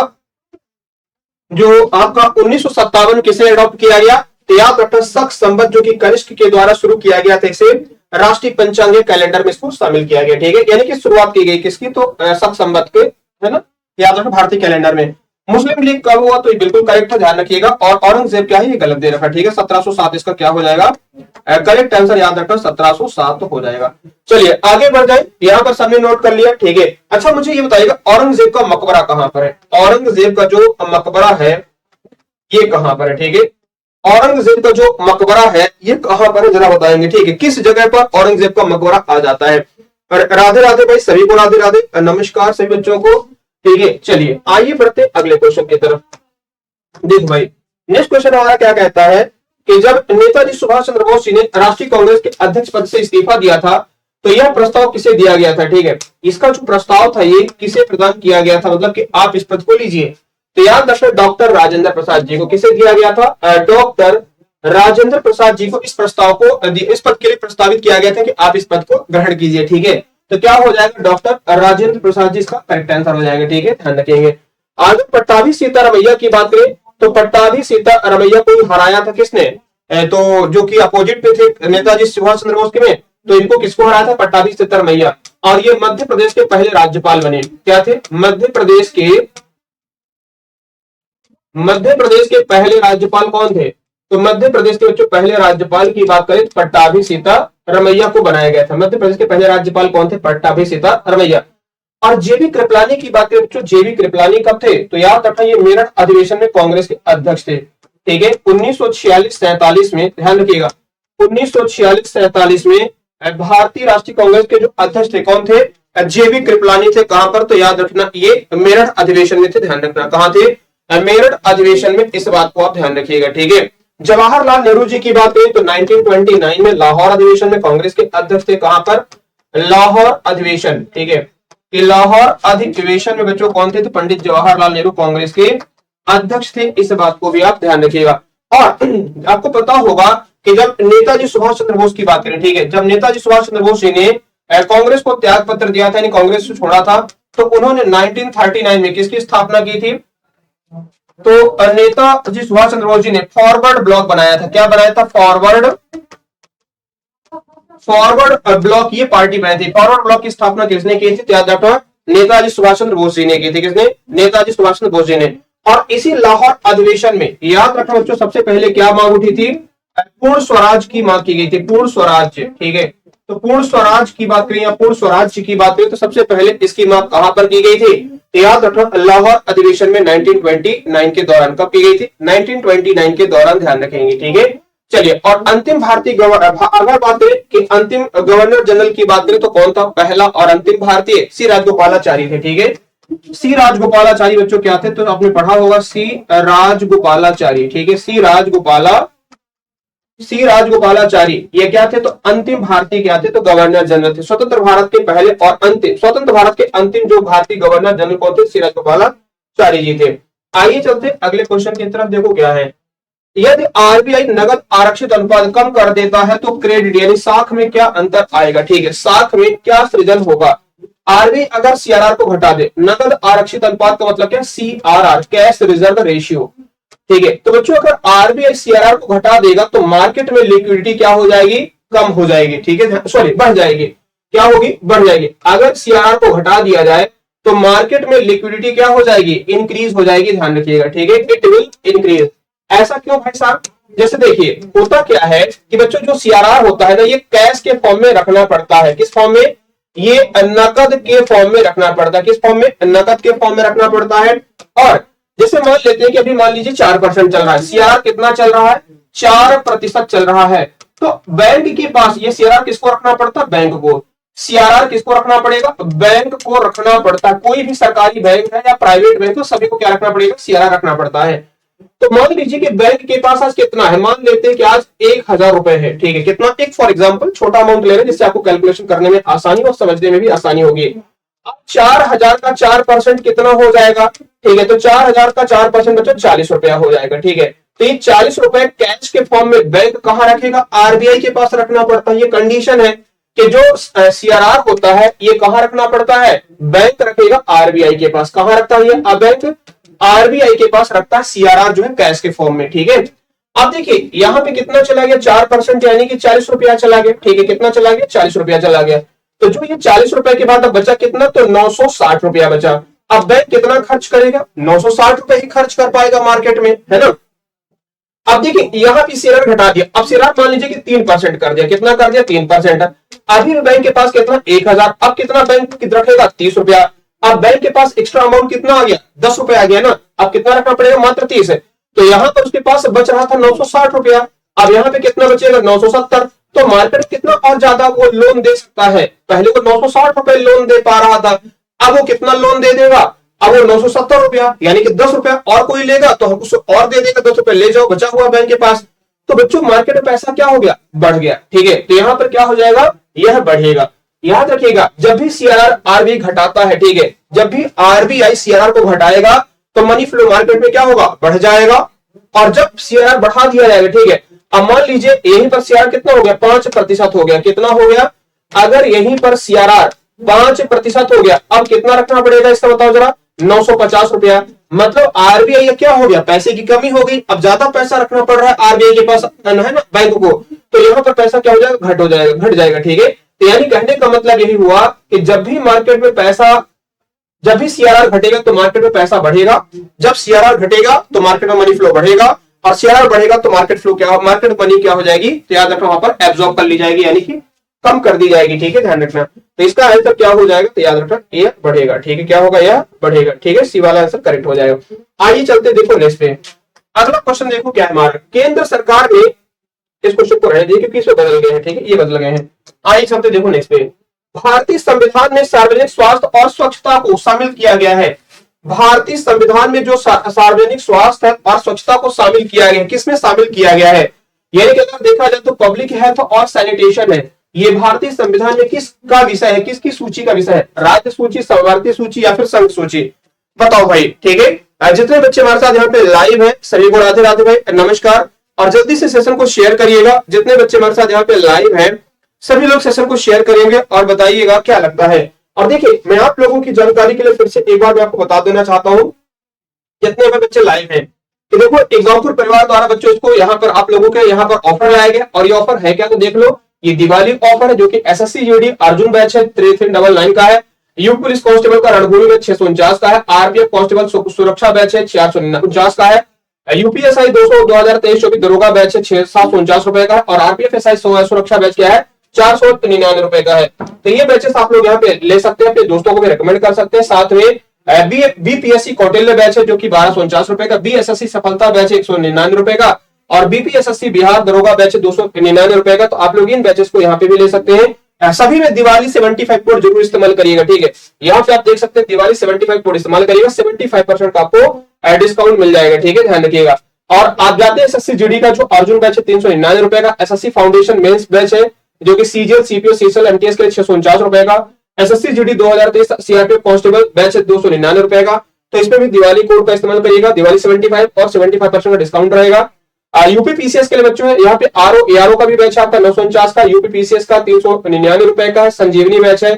Speaker 1: जो आपका 1957 किसे अडॉप्ट किया गया, तो याद रखना शक संवत जो कि कनिष्क के द्वारा शुरू किया गया था, इसे राष्ट्रीय पंचांग कैलेंडर में इसको शामिल किया गया, ठीक है। यानी कि शुरुआत की गई किसकी, तो शक संवत के, है ना, याद रखना भारतीय कैलेंडर में। मुस्लिम लीग कब हुआ, तो ये बिल्कुल करेक्ट है, ध्यान रखिएगा। और औरंगजेब क्या है, ये गलत दे रखा, ठीक है। 1707 इसका क्या हो जाएगा, करेक्ट आंसर याद रखना 1707 तो हो जाएगा। चलिए आगे बढ़ जाए, यहाँ पर सबने नोट कर लिया, ठीक है। अच्छा मुझे ये बताइएगा औरंगजेब का मकबरा कहां पर है, औरंगजेब का जो मकबरा है ये कहां पर है, ठीक है। औरंगजेब का जो मकबरा है ये कहां पर है जरा बताएंगे, ठीक है। किस जगह पर औरंगजेब का मकबरा आ जाता है। राधे राधे भाई, सभी को राधे राधे, नमस्कार सभी बच्चों को, ठीक है। चलिए आइए बढ़ते अगले क्वेश्चन की तरफ। देखो भाई नेक्स्ट क्वेश्चन हमारा क्या कहता है कि जब नेताजी सुभाष चंद्र बोस जी ने राष्ट्रीय कांग्रेस के अध्यक्ष पद से इस्तीफा दिया था तो यह प्रस्ताव किसे दिया गया था, ठीक है। इसका जो प्रस्ताव था ये किसे प्रदान किया गया था, मतलब कि आप इस पद को लीजिए। तो याद रखना डॉक्टर राजेंद्र प्रसाद जी को, किसे दिया गया था, डॉक्टर राजेंद्र प्रसाद जी को इस प्रस्ताव को, इस पद के लिए प्रस्तावित किया गया था कि आप इस पद को ग्रहण कीजिए, ठीक है। तो क्या हो जाएगा, डॉक्टर राजेंद्र प्रसाद जी इसका करेक्ट आंसर हो जाएगा, ठीक है, ध्यान रखेंगे। आगे पट्टाभी सीतारमैया की बात करें तो पट्टाभी सीतारमैया को हराया था किसने, तो जो कि अपोजिट पे थे नेताजी सुभाष चंद्र बोस के में, तो इनको किसको हराया था, पट्टाभी सीतारमैया। और ये मध्य प्रदेश के पहले राज्यपाल बने, क्या थे, मध्य प्रदेश के पहले राज्यपाल कौन थे, तो मध्य प्रदेश के बच्चों पहले राज्यपाल की बात करें तो पट्टाभी सीतारमैया को बनाया गया था। मध्य प्रदेश के पहले राज्यपाल कौन थे, पट्टाभी सीतारमैया। और जेबी कृपलानी की बात करें बच्चों, जेबी कृपलानी कब थे, तो याद रखना ये मेरठ अधिवेशन में कांग्रेस के अध्यक्ष थे, ठीक है। 1946-47 में, ध्यान रखिएगा 1946-47 में भारतीय राष्ट्रीय कांग्रेस के जो अध्यक्ष थे कौन थे, जेबी कृपलानी थे। कहां पर, तो याद रखना ये मेरठ अधिवेशन में थे, ध्यान रखना कहां थे, मेरठ अधिवेशन में, इस बात को आप ध्यान रखिएगा, ठीक है। जवाहरलाल नेहरू जी की बात करें तो 1929 में लाहौर अधिवेशन में कांग्रेस के अध्यक्ष थे, कहां पर, लाहौर अधिवेशन, ठीक है। कि लाहौर अधिवेशन में बच्चों कौन थे, तो पंडित जवाहरलाल नेहरू कांग्रेस के अध्यक्ष थे, इस बात को भी आप ध्यान रखिएगा। और आपको पता होगा कि जब नेताजी सुभाष चंद्र बोस की बात करें, ठीक है, जब नेताजी सुभाष चंद्र बोस जी ने कांग्रेस को त्याग पत्र दिया था, यानी कांग्रेस को छोड़ा था, तो उन्होंने 1939 में किसकी स्थापना की थी, तो नेताजी सुभाष चंद्र बोस जी ने फॉरवर्ड ब्लॉक बनाया था। क्या बनाया था, फॉरवर्ड ब्लॉक, ये पार्टी बनाई थी। फॉरवर्ड ब्लॉक की स्थापना किसने की थी, याद रखना नेताजी सुभाष चंद्र बोस जी ने की थी, किसने, नेताजी सुभाष चंद्र बोस जी ने। और इसी लाहौर अधिवेशन में याद रखना बच्चों सबसे पहले क्या मांग उठी थी, पूर्ण स्वराज की मांग की गई थी, पूर्ण स्वराज, ठीक है। तो पूर्ण स्वराज की बात करें या पूर्ण स्वराज की बात करें तो सबसे पहले इसकी मांग कहां पर की गई थी, याद रखना लाहौर अधिवेशन में 1929 के दौरान। कब की गई थी, 1929 के दौरान, ध्यान रखेंगे, ठीक है। चलिए और अंतिम भारतीय अगर बात करें कि अंतिम गवर्नर जनरल की बात करें तो कौन था, पहला और अंतिम भारतीय सी राजगोपालाचारी थे, ठीक है। सी राजगोपालाचारी बच्चों क्या थे, तो आपने पढ़ा होगा सी राजगोपालाचारी, ठीक है, सी राजगोपालाचारी, सी राजगोपालाचारी ये क्या थे, तो अंतिम भारतीय क्या थे, तो गवर्नर जनरल थे। स्वतंत्र भारत के पहले और अंतिम, स्वतंत्र भारत के अंतिम जो भारतीय गवर्नर जनरल कौन थे, सी राजगोपालाचारी जी थे। आइए चलते अगले क्वेश्चन की तरफ। देखो क्या है, यदि आरबीआई नगद आरक्षित अनुपात कम कर देता है तो क्रेडिट यानी साख में क्या अंतर आएगा। ठीक है, साख में क्या सृजन होगा। आरबीआई अगर सीआरआर को घटा दे, नगद आरक्षित अनुपात का मतलब क्या, सीआरआर कैश रिजर्व रेशियो। ठीक है, तो बच्चों अगर आरबीआई सीआरआर को घटा देगा तो मार्केट में लिक्विडिटी क्या हो जाएगी, कम हो जाएगी। ठीक है, सॉरी बढ़ जाएगी, क्या होगी, बढ़ जाएगी। अगर सीआरआर को घटा दिया जाए तो मार्केट में लिक्विडिटी क्या हो जाएगी, इंक्रीज हो जाएगी। ध्यान रखिएगा, ठीक है, इट विल इंक्रीज। ऐसा क्यों भाई साहब, जैसे देखिए होता क्या है कि बच्चों जो सीआरआर होता है ना, ये कैश के फॉर्म में रखना पड़ता है। किस फॉर्म में, ये नकद के फॉर्म में रखना पड़ता है। किस फॉर्म में, नकद के फॉर्म में रखना पड़ता है। और जैसे मान लेते हैं कि अभी मान लीजिए 4% चल रहा है, सीआरआर कितना चल रहा है, 4% चल रहा है। तो बैंक के पास ये सीआरआर किसको रखना पड़ता है, बैंक को। सीआरआर किसको रखना पड़ेगा, बैंक को रखना पड़ता है। कोई भी सरकारी बैंक है या प्राइवेट बैंक, तो सभी को क्या रखना पड़ेगा, सीआरआर रखना पड़ता है। तो मान लीजिए कि बैंक के पास आज कितना है, मान लेते हैं कि आज 1000 रुपए है। ठीक है, कितना, एक फॉर एग्जांपल छोटा अमाउंट ले रहे हैं जिससे आपको कैलकुलेशन करने में आसानी और समझने में भी आसानी होगी। अब 4000 का 4% कितना हो जाएगा। ठीक है, तो 4000 का 4% बच्चों 40 रुपया हो जाएगा। ठीक है, तो ये 40 रुपए कैश के फॉर्म में बैंक कहां रखेगा, आरबीआई के पास रखना पड़ता है। ये कंडीशन है कि जो सीआरआर होता है ये कहां रखना पड़ता है, बैंक रखेगा आरबीआई के पास। कहां रखता है ये, बैंक आरबीआई के पास रखता है सीआरआर जो है कैश के फॉर्म में। ठीक है, अब देखिए यहाँ पे कितना चला गया, 4% यानी कि 40 रुपया चला गया। ठीक है, कितना चला गया, 40 रुपया चला गया। तो जो ये 40 रुपए के बाद अब बचा कितना, तो 960 रुपया बचा। अब बैंक कितना खर्च करेगा, 960 रुपए ही खर्च कर पाएगा मार्केट में, है ना। अब देखिए यहाँ पे सीआरआर घटा दिया, अब सीआरआर मान लीजिए कि 3% कर दिया। कितना कर दिया, 3%। अभी भी बैंक के पास कितना, 1000। अब कितना बैंक रखेगा, 30 रुपया। अब बैंक के पास एक्स्ट्रा अमाउंट कितना आ गया, 10 रुपए आ गया ना। अब कितना रखना पड़ेगा, मात्र 30 है। तो यहाँ पर उसके पास बच रहा था 960 रुपया। अब यहाँ पे कितना बचेगा, 970। तो मार्केट कितना और ज्यादा वो लोन दे सकता है। पहले वो 960 रुपए लोन दे पा रहा था, अब वो कितना लोन दे देगा, अब वो 970 रुपया, यानी कि 10 रुपया और कोई लेगा तो हम उसको और दे देगा, 10 रुपए ले जाओ, बचा हुआ बैंक के पास। तो बच्चों मार्केट में पैसा क्या हो गया, बढ़ गया। ठीक है, तो यहाँ पर क्या हो जाएगा, यह बढ़ेगा। याद रखिएगा, जब भी सीआरआर आरबीआई घटाता है, ठीक है, जब भी आरबीआई सीआरआर को घटाएगा तो मनी फ्लो मार्केट में क्या होगा, बढ़ जाएगा। और जब सीआरआर बढ़ा दिया जाएगा, ठीक है, अब मान लीजिए यहीं पर सीआरआर कितना हो गया, 5% हो गया। कितना हो गया, अगर यहीं पर सीआरआर 5% हो गया, अब कितना रखना पड़ेगा, इसका बताओ जरा, 950 रुपया। मतलब आरबीआई क्या हो गया, पैसे की कमी हो गई। अब ज्यादा पैसा रखना पड़ रहा है आरबीआई के पास, है ना, बैंक को। तो यहाँ पर पैसा क्या हो जाएगा, घट जाएगा। ठीक है, तो यानी कहने का मतलब यही हुआ कि जब भी मार्केट में पैसा, जब भी सीआरआर घटेगा तो मार्केट में पैसा बढ़ेगा, जब सीआरआर घटेगा तो मार्केट में मनी फ्लो बढ़ेगा, और सीआरआर बढ़ेगा तो मार्केट फ्लो क्या, मार्केट मनी क्या हो जाएगी, तो याद रखना, वहां पर एब्जॉर्ब कर ली जाएगी, यानी कि कम कर दी जाएगी। ठीक है, ध्यान रखना। तो इसका आंसर क्या हो जाएगा, तो याद रखना, यह बढ़ेगा। ठीक है, क्या होगा, यह बढ़ेगा। ठीक है, सी वाला आंसर करेक्ट हो जाएगा। आइए चलते देखो नेक्स्ट पे, अगला क्वेश्चन देखो क्या है हमारा। केंद्र सरकार ने, इस क्वेश्चन को रहने क्योंकि इसमें बदल गए हैं। ठीक है, ये बदल गए हैं। आइए चलते देखो नेक्स्ट पे, भारतीय संविधान में सार्वजनिक स्वास्थ्य और स्वच्छता को शामिल किया गया है। भारतीय संविधान में जो सार्वजनिक स्वास्थ्य और स्वच्छता को शामिल किया गया है, किसमें शामिल किया गया है, यानी कि अगर देखा जाए तो पब्लिक हेल्थ और सैनिटेशन है। ये भारतीय संविधान में किसका विषय है, किसकी सूची का विषय है, राज्य सूची, सर्वभारतीय सूची या फिर संघ सूची, बताओ भाई। ठीक है, जितने बच्चे हमारे साथ यहाँ पे लाइव है सभी को राधे राधे भाई, नमस्कार। और जल्दी से सेशन को शेयर करिएगा। जितने बच्चे हमारे साथ यहाँ पे लाइव हैं सभी लोग सेशन को शेयर करेंगे और बताइएगा क्या लगता है। और देखिए, मैं आप लोगों की जानकारी के लिए फिर से एक बार मैं आपको बता देना चाहता हूं, जितने भी बच्चे लाइव हैं, कि देखो एग्जाम्पल परिवार द्वारा बच्चों इसको यहाँ पर आप लोगों के यहाँ पर ऑफर लाया गया। और ये ऑफर है क्या, तो देख लो, ये दिवाली ऑफर है जो कि एसएससी जीडी अर्जुन बैच है 3399 का है, यूपी पुलिस कांस्टेबल का रणभूमि बैच 649 का है, आरपीएफ कांस्टेबल सुरक्षा बैच है 449 का है, यूपीएसआई 200 2023-24 दरोगा बैच है 749 रुपए का है, और आरपीएफ एसआई सुरक्षा बैच क्या है 499 रुपए का है। तो ये बैचेस आप लोग यहाँ पे ले सकते हैं, अपने दोस्तों को भी रेकमेंड कर सकते हैं। साथ में बीपीएससी कौटिल्य बैच है जो कि 1249 रुपए का, बीएसएससी सफलता बैच है 199 रुपए का, और बीपीएसएससी बिहार दरोगा बैच है 299 रुपए का। तो आप लोग इन बैचेस को यहाँ पे भी ले सकते हैं। सभी में दिवाली 75 कोड जरूर इस्तेमाल करिएगा। ठीक है, यहाँ पे आप देख सकते हैं दिवाली 75 कोड इस्तेमाल करिएगा, 75% का आपको डिस्काउंट मिल जाएगा। ठीक है, ध्यान रखिएगा। और आप जाते हैं एसएससी जीडी का जो अर्जुन बैच है 399 रुपए का, एसएससी फाउंडेशन मेंस बैच है जो कि सीजीएल सीपीओ सीएसएल एमटीएस के लिए 649 रुपए का, SSC GD 2023 CRPF constable batch है 299 रुपए का। तो इसमें भी दिवाली कोड का इस्तेमाल करिएगा, दिवाली 75 और 75% का डिस्काउंट रहेगा। यूपी पीसीएस के लिए बच्चों है यहाँ पे आरओ एआरओ का भी बैच है आपका 949 का, यूपी पीसीएस का 399 रुपए का, संजीवनी बैच है,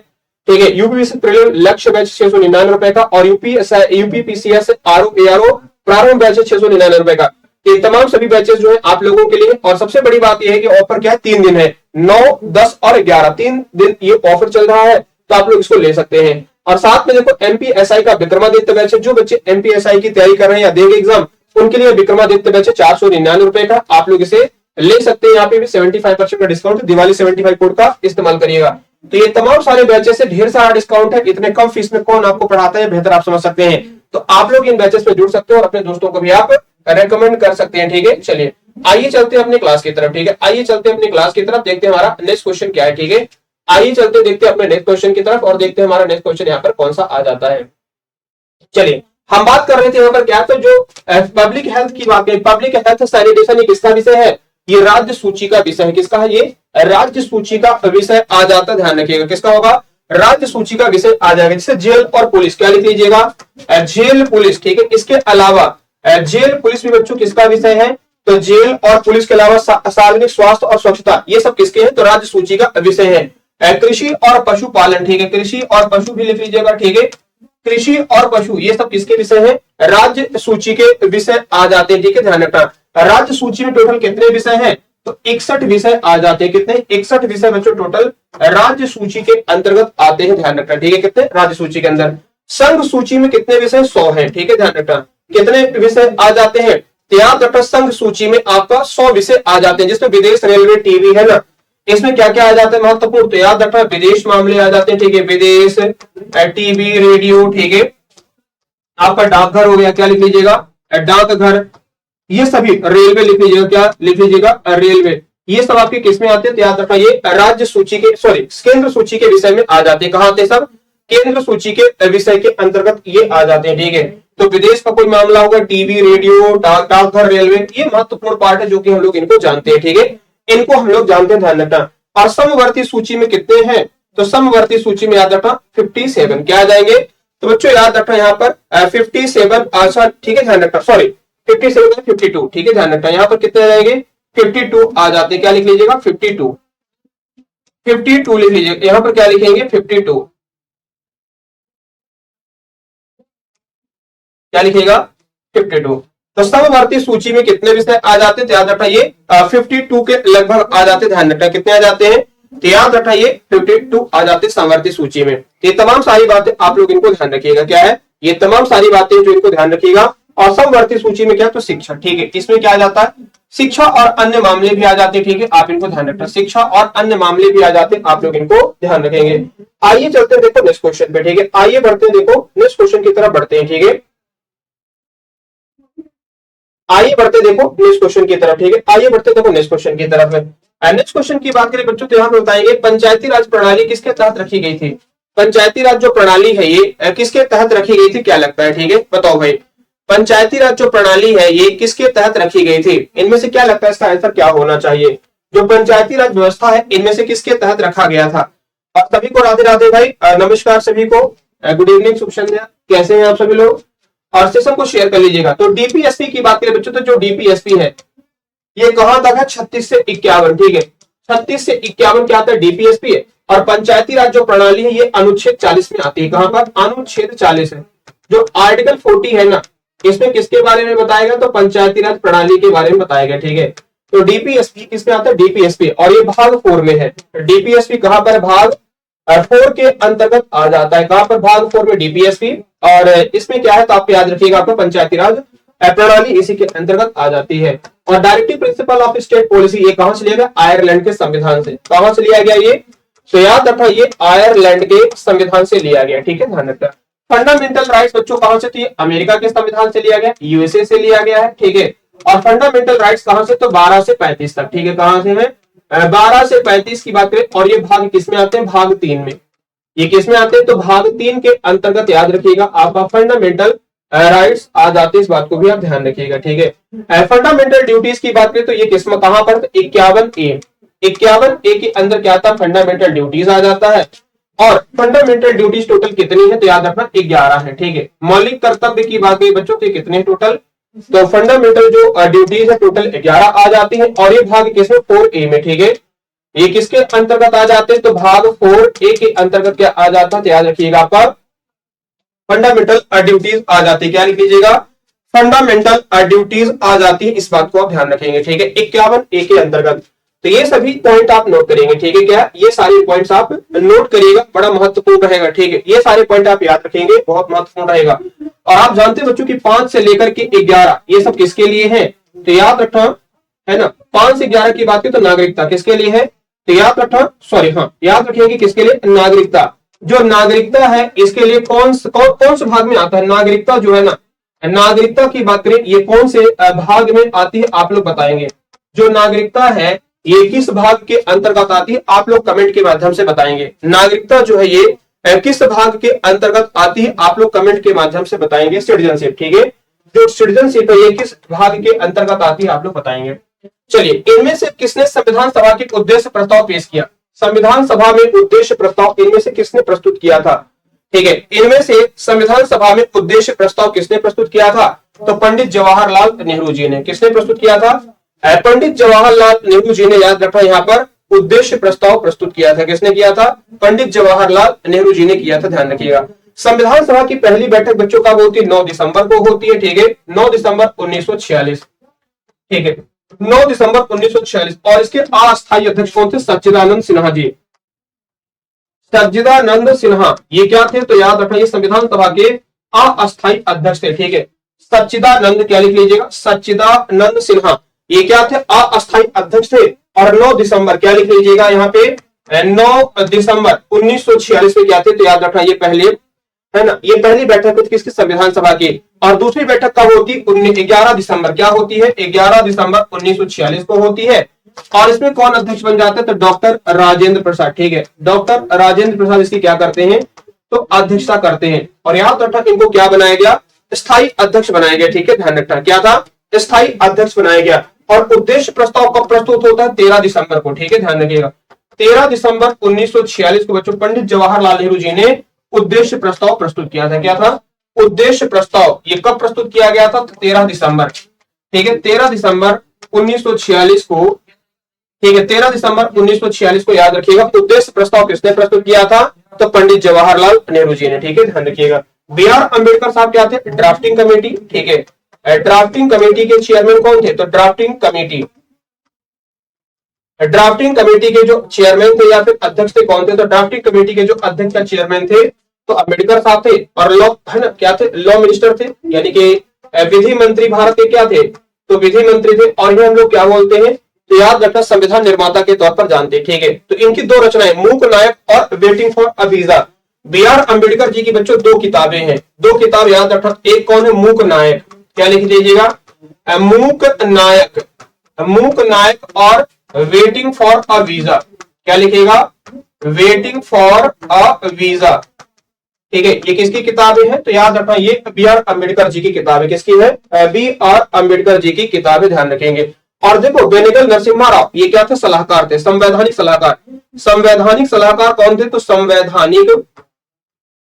Speaker 1: ठीक है। यूपी प्रीलिम लक्ष्य बैच 699 रुपए का, और यूपी पीसीएस आरओ एआरओ प्रारंभ बैच है 699 रुपए का। ये तमाम सभी बैचेस जो है आप लोगों के लिए। और सबसे बड़ी बात यह है कि ऑफर क्या है, 3 दिन है, 9, 10 और 11, 3 दिन ये ऑफर चल रहा है, तो आप लोग इसको ले सकते हैं। और साथ में देखो एमपीएसआई का विक्रमादित्य बैच है, जो बच्चे एमपीएसआई की तैयारी कर रहे हैं या देंगे एग्जाम, उनके लिए विक्रमादित्य बैच है 499 रुपए का, आप लोग इसे ले सकते हैं। यहाँ पे भी 75% का डिस्काउंट, दिवाली 75 कोड का इस्तेमाल करिएगा। तो ये तमाम सारे बैचेस से ढेर सारा डिस्काउंट है, इतने कम फीस में कौन आपको पढ़ाता है, बेहतर आप समझ सकते हैं। तो आप लोग इन बैचेस में जुड़ सकते हो और अपने दोस्तों को भी आप रेकमेंड कर सकते हैं, ठीक है। चलिए आइए चलते हैं अपने क्लास की तरफ, ठीक है। आइए चलते हैं अपनी क्लास की तरफ, देखते हैं हमारा नेक्स्ट क्वेश्चन क्या है, ठीक है। आइए चलते देखते हैं अपने नेक्स्ट क्वेश्चन की तरफ और देखते हैं हमारा नेक्स्ट क्वेश्चन यहाँ पर कौन सा आ जाता है। चलिए हम बात कर रहे थे यहाँ पर क्या, तो जो पब्लिक हेल्थ की बात करें, पब्लिक हेल्थ सैनिटेशन किसका विषय है, ये राज्य सूची का विषय है। किसका है, ये राज्य सूची का विषय आ जाता, ध्यान रखिएगा किसका होगा, राज्य सूची का विषय आ जाएगा। जैसे जेल और पुलिस, क्या लिख लीजिएगा, जेल पुलिस, ठीक है। इसके अलावा जेल पुलिस भी बच्चों किसका विषय है, तो जेल और पुलिस के अलावा सार्वजनिक स्वास्थ्य और स्वच्छता, ये सब किसके हैं, तो राज्य सूची का विषय है। कृषि और पशुपालन, ठीक है, कृषि और पशु भी लिख लीजिएगा, ठीक है। कृषि और पशु ये सब किसके विषय है, राज्य सूची के विषय आ जाते हैं, ठीक है, ध्यान रखना। राज्य सूची में टोटल कितने विषय हैं, तो 61 विषय आ जाते हैं। कितने, 61 विषय बच्चों टोटल राज्य सूची के अंतर्गत आते हैं, ध्यान रखना, ठीक है। कितने राज्य सूची के अंदर, संघ सूची में कितने विषय, 100 है, ठीक है, ध्यान रखना। कितने विषय आ जाते हैं, तो याद रखना संघ सूची में आपका 100 विषय आ जाते हैं, जिसमें विदेश, रेलवे, टीवी है ना, इसमें क्या क्या आ जाता है महत्वपूर्ण, तो याद रखना विदेश मामले आ जाते हैं, ठीक है, विदेश, टीवी, रेडियो, ठीक है। आपका डाकघर हो गया, क्या लिख लीजिएगा, डाकघर, ये सभी, रेलवे लिख लीजिएगा, क्या लिख लीजिएगा, रेलवे, ये सब आपके किस में आते हैं, तो याद रखना ये राज्य सूची के, सॉरी केंद्र सूची के विषय में आ जाते हैं। कहां आते हैं सब, केंद्र सूची के विषय के अंतर्गत ये आ जाते हैं, ठीक है। तो विदेश का कोई मामला होगा, टीवी, रेडियो, डाकघर, रेलवे, ये महत्वपूर्ण पार्ट है जो कि हम लोग इनको जानते हैं, ठीक है, इनको हम लोग जानते हैं, ध्यान रखना। और समवर्ती सूची में कितने हैं, तो समवर्ती सूची में याद रखना 57, क्या आ जाएंगे, तो बच्चों याद रखना यहाँ पर 57, अच्छा ठीक है, ध्यान रखना, सॉरी 57 52, ठीक है, ध्यान रखना, यहाँ पर कितने आ जाएंगे, 52 आ जाते हैं, क्या लिख लीजिएगा, 52 लिख लीजिएगा, यहाँ पर क्या लिखेंगे, 52, क्या लिखेगा, 52। तो समवर्ती सूची में कितने विषय आ जाते हैं, याद रखना ये 52 के लगभग आ जाते हैं, ध्यान रखना कितने आ जाते हैं, तो याद रखना ये 52 आ जाते हैं समवर्ती सूची में। ये तमाम सारी बातें आप लोग इनको ध्यान रखिएगा, क्या है, ये तमाम सारी बातें जो इनको ध्यान रखिएगा। और समवर्ती सूची में क्या, तो शिक्षा, ठीक है, इसमें क्या आ जाता है, शिक्षा और अन्य मामले भी आ जाते हैं, ठीक है, आप इनको ध्यान रखना, शिक्षा और अन्य मामले भी आ जाते हैं, आप लोग इनको ध्यान रखेंगे। आइए चलते हैं देखो नेक्स्ट क्वेश्चन पे, ठीक है, आइए बढ़ते हैं, देखो नेक्स्ट क्वेश्चन की तरफ बढ़ते हैं, ठीक है, आइए बढ़ते देखो नेक्स्ट क्वेश्चन की तरफ, ठीक है, आइए बढ़ते देखो नेक्स्ट क्वेश्चन की तरफ। नेक्स्ट क्वेश्चन की बात करें बच्चों, तो यहाँ पे बताएंगे पंचायती राज प्रणाली किसके तहत रखी गई थी, पंचायती राज जो प्रणाली है ये किसके तहत रखी गई थी, क्या लगता है, ठीक है, बताओ भाई, पंचायती राज जो प्रणाली है ये किसके तहत रखी गई थी, इनमें से क्या लगता है इसका आंसर क्या होना चाहिए, जो पंचायती राज व्यवस्था है इनमें से किसके तहत रखा गया था। और सभी को राधे राधे भाई, नमस्कार सभी को, गुड इवनिंग, शुभ संध्या, कैसे हैं आप सभी लोग, और सेशन को शेयर कर लीजिएगा। तो डीपीएसपी की बात करें बच्चों, तो जो डीपीएसपी है ये कहां तक है, 36 से 51, ठीक है, 36 से 51 क्या आता है, डीपीएसपी है। और पंचायती राज जो प्रणाली है ये अनुच्छेद 40 में आती है, कहां पर, अनुच्छेद 40 है। जो आर्टिकल 40 है ना, इसमें किसके बारे में बताएगा, तो पंचायती राज प्रणाली के बारे में बताएगा, ठीक है। तो डीपीएसपी किसमें आता है, डीपीएसपी, और ये भाग 4 में है। डीपीएसपी कहां पर, भाग 4 के अंतर्गत आ जाता है, कहां पर, भाग 4 में डीपीएसपी। और इसमें क्या है, तो आप याद रखिएगा, आपका पंचायती राज प्रणाली इसी के अंतर्गत आ जाती है। और directive principle of state policy ये कहां से लिया गया, आयरलैंड के संविधान से, कहां से लिया गया ये, तो याद रखना ये आयरलैंड के संविधान से लिया गया, ठीक है, ध्यान रखना। फंडामेंटल राइट्स बच्चों कहां से, तो अमेरिका के संविधान से लिया गया, यूएसए से लिया गया है, ठीक है। और फंडामेंटल राइट्स कहां से, तो 12 से 35 तक, ठीक है, कहां से है, 12 से 35 की बात करें। और ये भाग किसमें आते हैं, भाग 3 में, ये किसमें आते हैं, तो भाग 3 के अंतर्गत याद रखिएगा आपका फंडामेंटल राइट्स आ जाते हैं, इस बात को भी आप ध्यान रखिएगा, ठीक है। फंडामेंटल ड्यूटीज की बात करें तो ये किस्म कहां पर, 51A, 51A के अंदर क्या था, फंडामेंटल ड्यूटीज आ जाता है। और फंडामेंटल ड्यूटीज टोटल कितनी है, तो याद रखना 11 है, ठीक है। मौलिक कर्तव्य की बात करें बच्चों तो कितने टोटल, तो फंडामेंटल जो ड्यूटीज है टोटल 11 आ जाती है। और ये भाग किसमें, 4A में, ठीक है। ये किसके अंतर्गत आ जाते हैं, तो भाग 4A के अंतर्गत क्या आ जाता है, तो याद रखिएगा आपका फंडामेंटल ड्यूटीज आ जाती है। क्या लिख लीजिएगा, फंडामेंटल ड्यूटीज आ जाती है, इस बात को आप ध्यान रखेंगे, ठीक है, 51A के अंतर्गत। तो ये सभी पॉइंट आप नोट करेंगे, ठीक है। क्या ये सारे पॉइंट्स आप नोट करिएगा, बड़ा महत्वपूर्ण रहेगा, ठीक है। ये सारे पॉइंट आप याद रखेंगे, बहुत महत्वपूर्ण रहेगा। और आप जानते हैं बच्चों की 5 से लेकर के 11 ये सब किसके लिए है, तो याद रखना है ना। 5 से 11 की बात की तो नागरिकता किसके लिए है, तो याद रखना, सॉरी हाँ याद रखिए कि किसके लिए, नागरिकता। जो नागरिकता है इसके लिए कौन से भाग में आता है, नागरिकता जो है ना, नागरिकता की बात करें ये कौन से भाग में आती है, आप लोग बताएंगे। जो नागरिकता है ये किस भाग के अंतर्गत आती है, आप लोग कमेंट के माध्यम से बताएंगे। नागरिकता जो है ये किस भाग के अंतर्गत आती है, आप लोग कमेंट के माध्यम से बताएंगे। सिटीजनशिप, ठीक है, जो सिटीजनशिप है ये किस भाग के अंतर्गत आती है, आप लोग बताएंगे। चलिए, इनमें से किसने संविधान सभा के उद्देश्य प्रस्ताव पेश किया, संविधान सभा में उद्देश्य प्रस्ताव इनमें से किसने प्रस्तुत किया था, ठीक है। इनमें से संविधान सभा में उद्देश्य प्रस्ताव किसने प्रस्तुत किया था, तो पंडित जवाहरलाल नेहरू जी ने। किसने प्रस्तुत किया था, पंडित जवाहरलाल नेहरू जी ने, याद रखना यहाँ पर उद्देश्य प्रस्ताव प्रस्तुत किया था। किसने किया था, पंडित जवाहरलाल नेहरू जी ने किया था, ध्यान रखिएगा। संविधान सभा की पहली बैठक बच्चों कब होती है, 9 दिसंबर को होती है, ठीक है, 9 दिसंबर 1946, ठीक है, 9 दिसंबर 1946। और इसके अस्थायी अध्यक्ष कौन थे, सच्चिदानंद सिन्हा जी, सच्चिदानंद सिन्हा ये क्या थे, तो याद रखना ये संविधान सभा के अस्थायी अध्यक्ष थे, ठीक है। सच्चिदानंद, क्या लिख लीजिएगा, सच्चिदानंद सिन्हा ये क्या थे, अस्थायी अध्यक्ष थे। और 9 दिसंबर क्या लिख लीजिएगा यहाँ पे, 9 दिसंबर 1946 में क्या थे, तो याद रखना ये पहले है ना, ये पहली बैठक होती किसकी, संविधान सभा की। और दूसरी बैठक कब होती, 11 दिसंबर, क्या होती है, 11 दिसंबर 1946 को होती है। और इसमें कौन अध्यक्ष बन जाते हैं, तो डॉक्टर राजेंद्र प्रसाद, ठीक है, डॉक्टर राजेंद्र प्रसाद इसकी क्या करते हैं, तो अध्यक्षता करते हैं। और याद रखना इनको क्या बनाया गया, स्थायी अध्यक्ष बनाया गया, ठीक है, ध्यान रखना क्या था, स्थायी अध्यक्ष बनाया गया। और उद्देश्य प्रस्ताव कब प्रस्तुत होता है, 13 दिसंबर को, ठीक है, ध्यान रखिएगा। 13 दिसंबर 1946 को बच्चों पंडित जवाहरलाल नेहरू जी ने उद्देश्य प्रस्ताव प्रस्तुत किया था। क्या था, उद्देश्य प्रस्ताव, ये कब प्रस्तुत किया गया था, 13 दिसंबर, ठीक है, 13 दिसंबर 1946 को, ठीक है, 13 दिसंबर 1946 को याद रखिएगा। उद्देश्य प्रस्ताव किसने प्रस्तुत किया था, तो पंडित जवाहरलाल नेहरू जी ने, ठीक है, ध्यान रखिएगा। B.R. अम्बेडकर साहब क्या थे, ड्राफ्टिंग कमेटी, ठीक है, ड्राफ्टिंग कमेटी के चेयरमैन कौन थे, तो ड्राफ्टिंग कमेटी के जो चेयरमैन थे या फिर अध्यक्ष थे कौन थे, तो ड्राफ्टिंग कमेटी के जो अध्यक्ष या चेयरमैन थे तो अम्बेडकर साहब थे। और लॉ है ना, क्या थे, लॉ मिनिस्टर थे, यानी कि विधि मंत्री भारत के क्या थे, तो विधि मंत्री थे। और ये हम लोग क्या बोलते हैं, तो याद रखना संविधान निर्माता के तौर पर जानते हैं, ठीक है। तो इनकी 2 रचनाएं, मूक नायक और waiting for a visa. B.R. Ambedkar ji की बच्चों 2 किताबें हैं, 2 किताब याद रखना। एक कौन है, मूक नायक, क्या लिख लीजिएगा, मूक नायक और वेटिंग फॉर अ वीजा, क्या लिखेगा, वेटिंग फॉर अ वीजा, ठीक है। ये किसकी किताबें हैं, तो याद रखना ये B.R. अम्बेडकर जी की किताब है। किसकी है, B.R. अम्बेडकर जी की किताब है, ध्यान रखेंगे। और देखो बेनेगल नरसिम्हा राव ये क्या थे, सलाहकार थे, संवैधानिक सलाहकार। संवैधानिक सलाहकार कौन थे, तो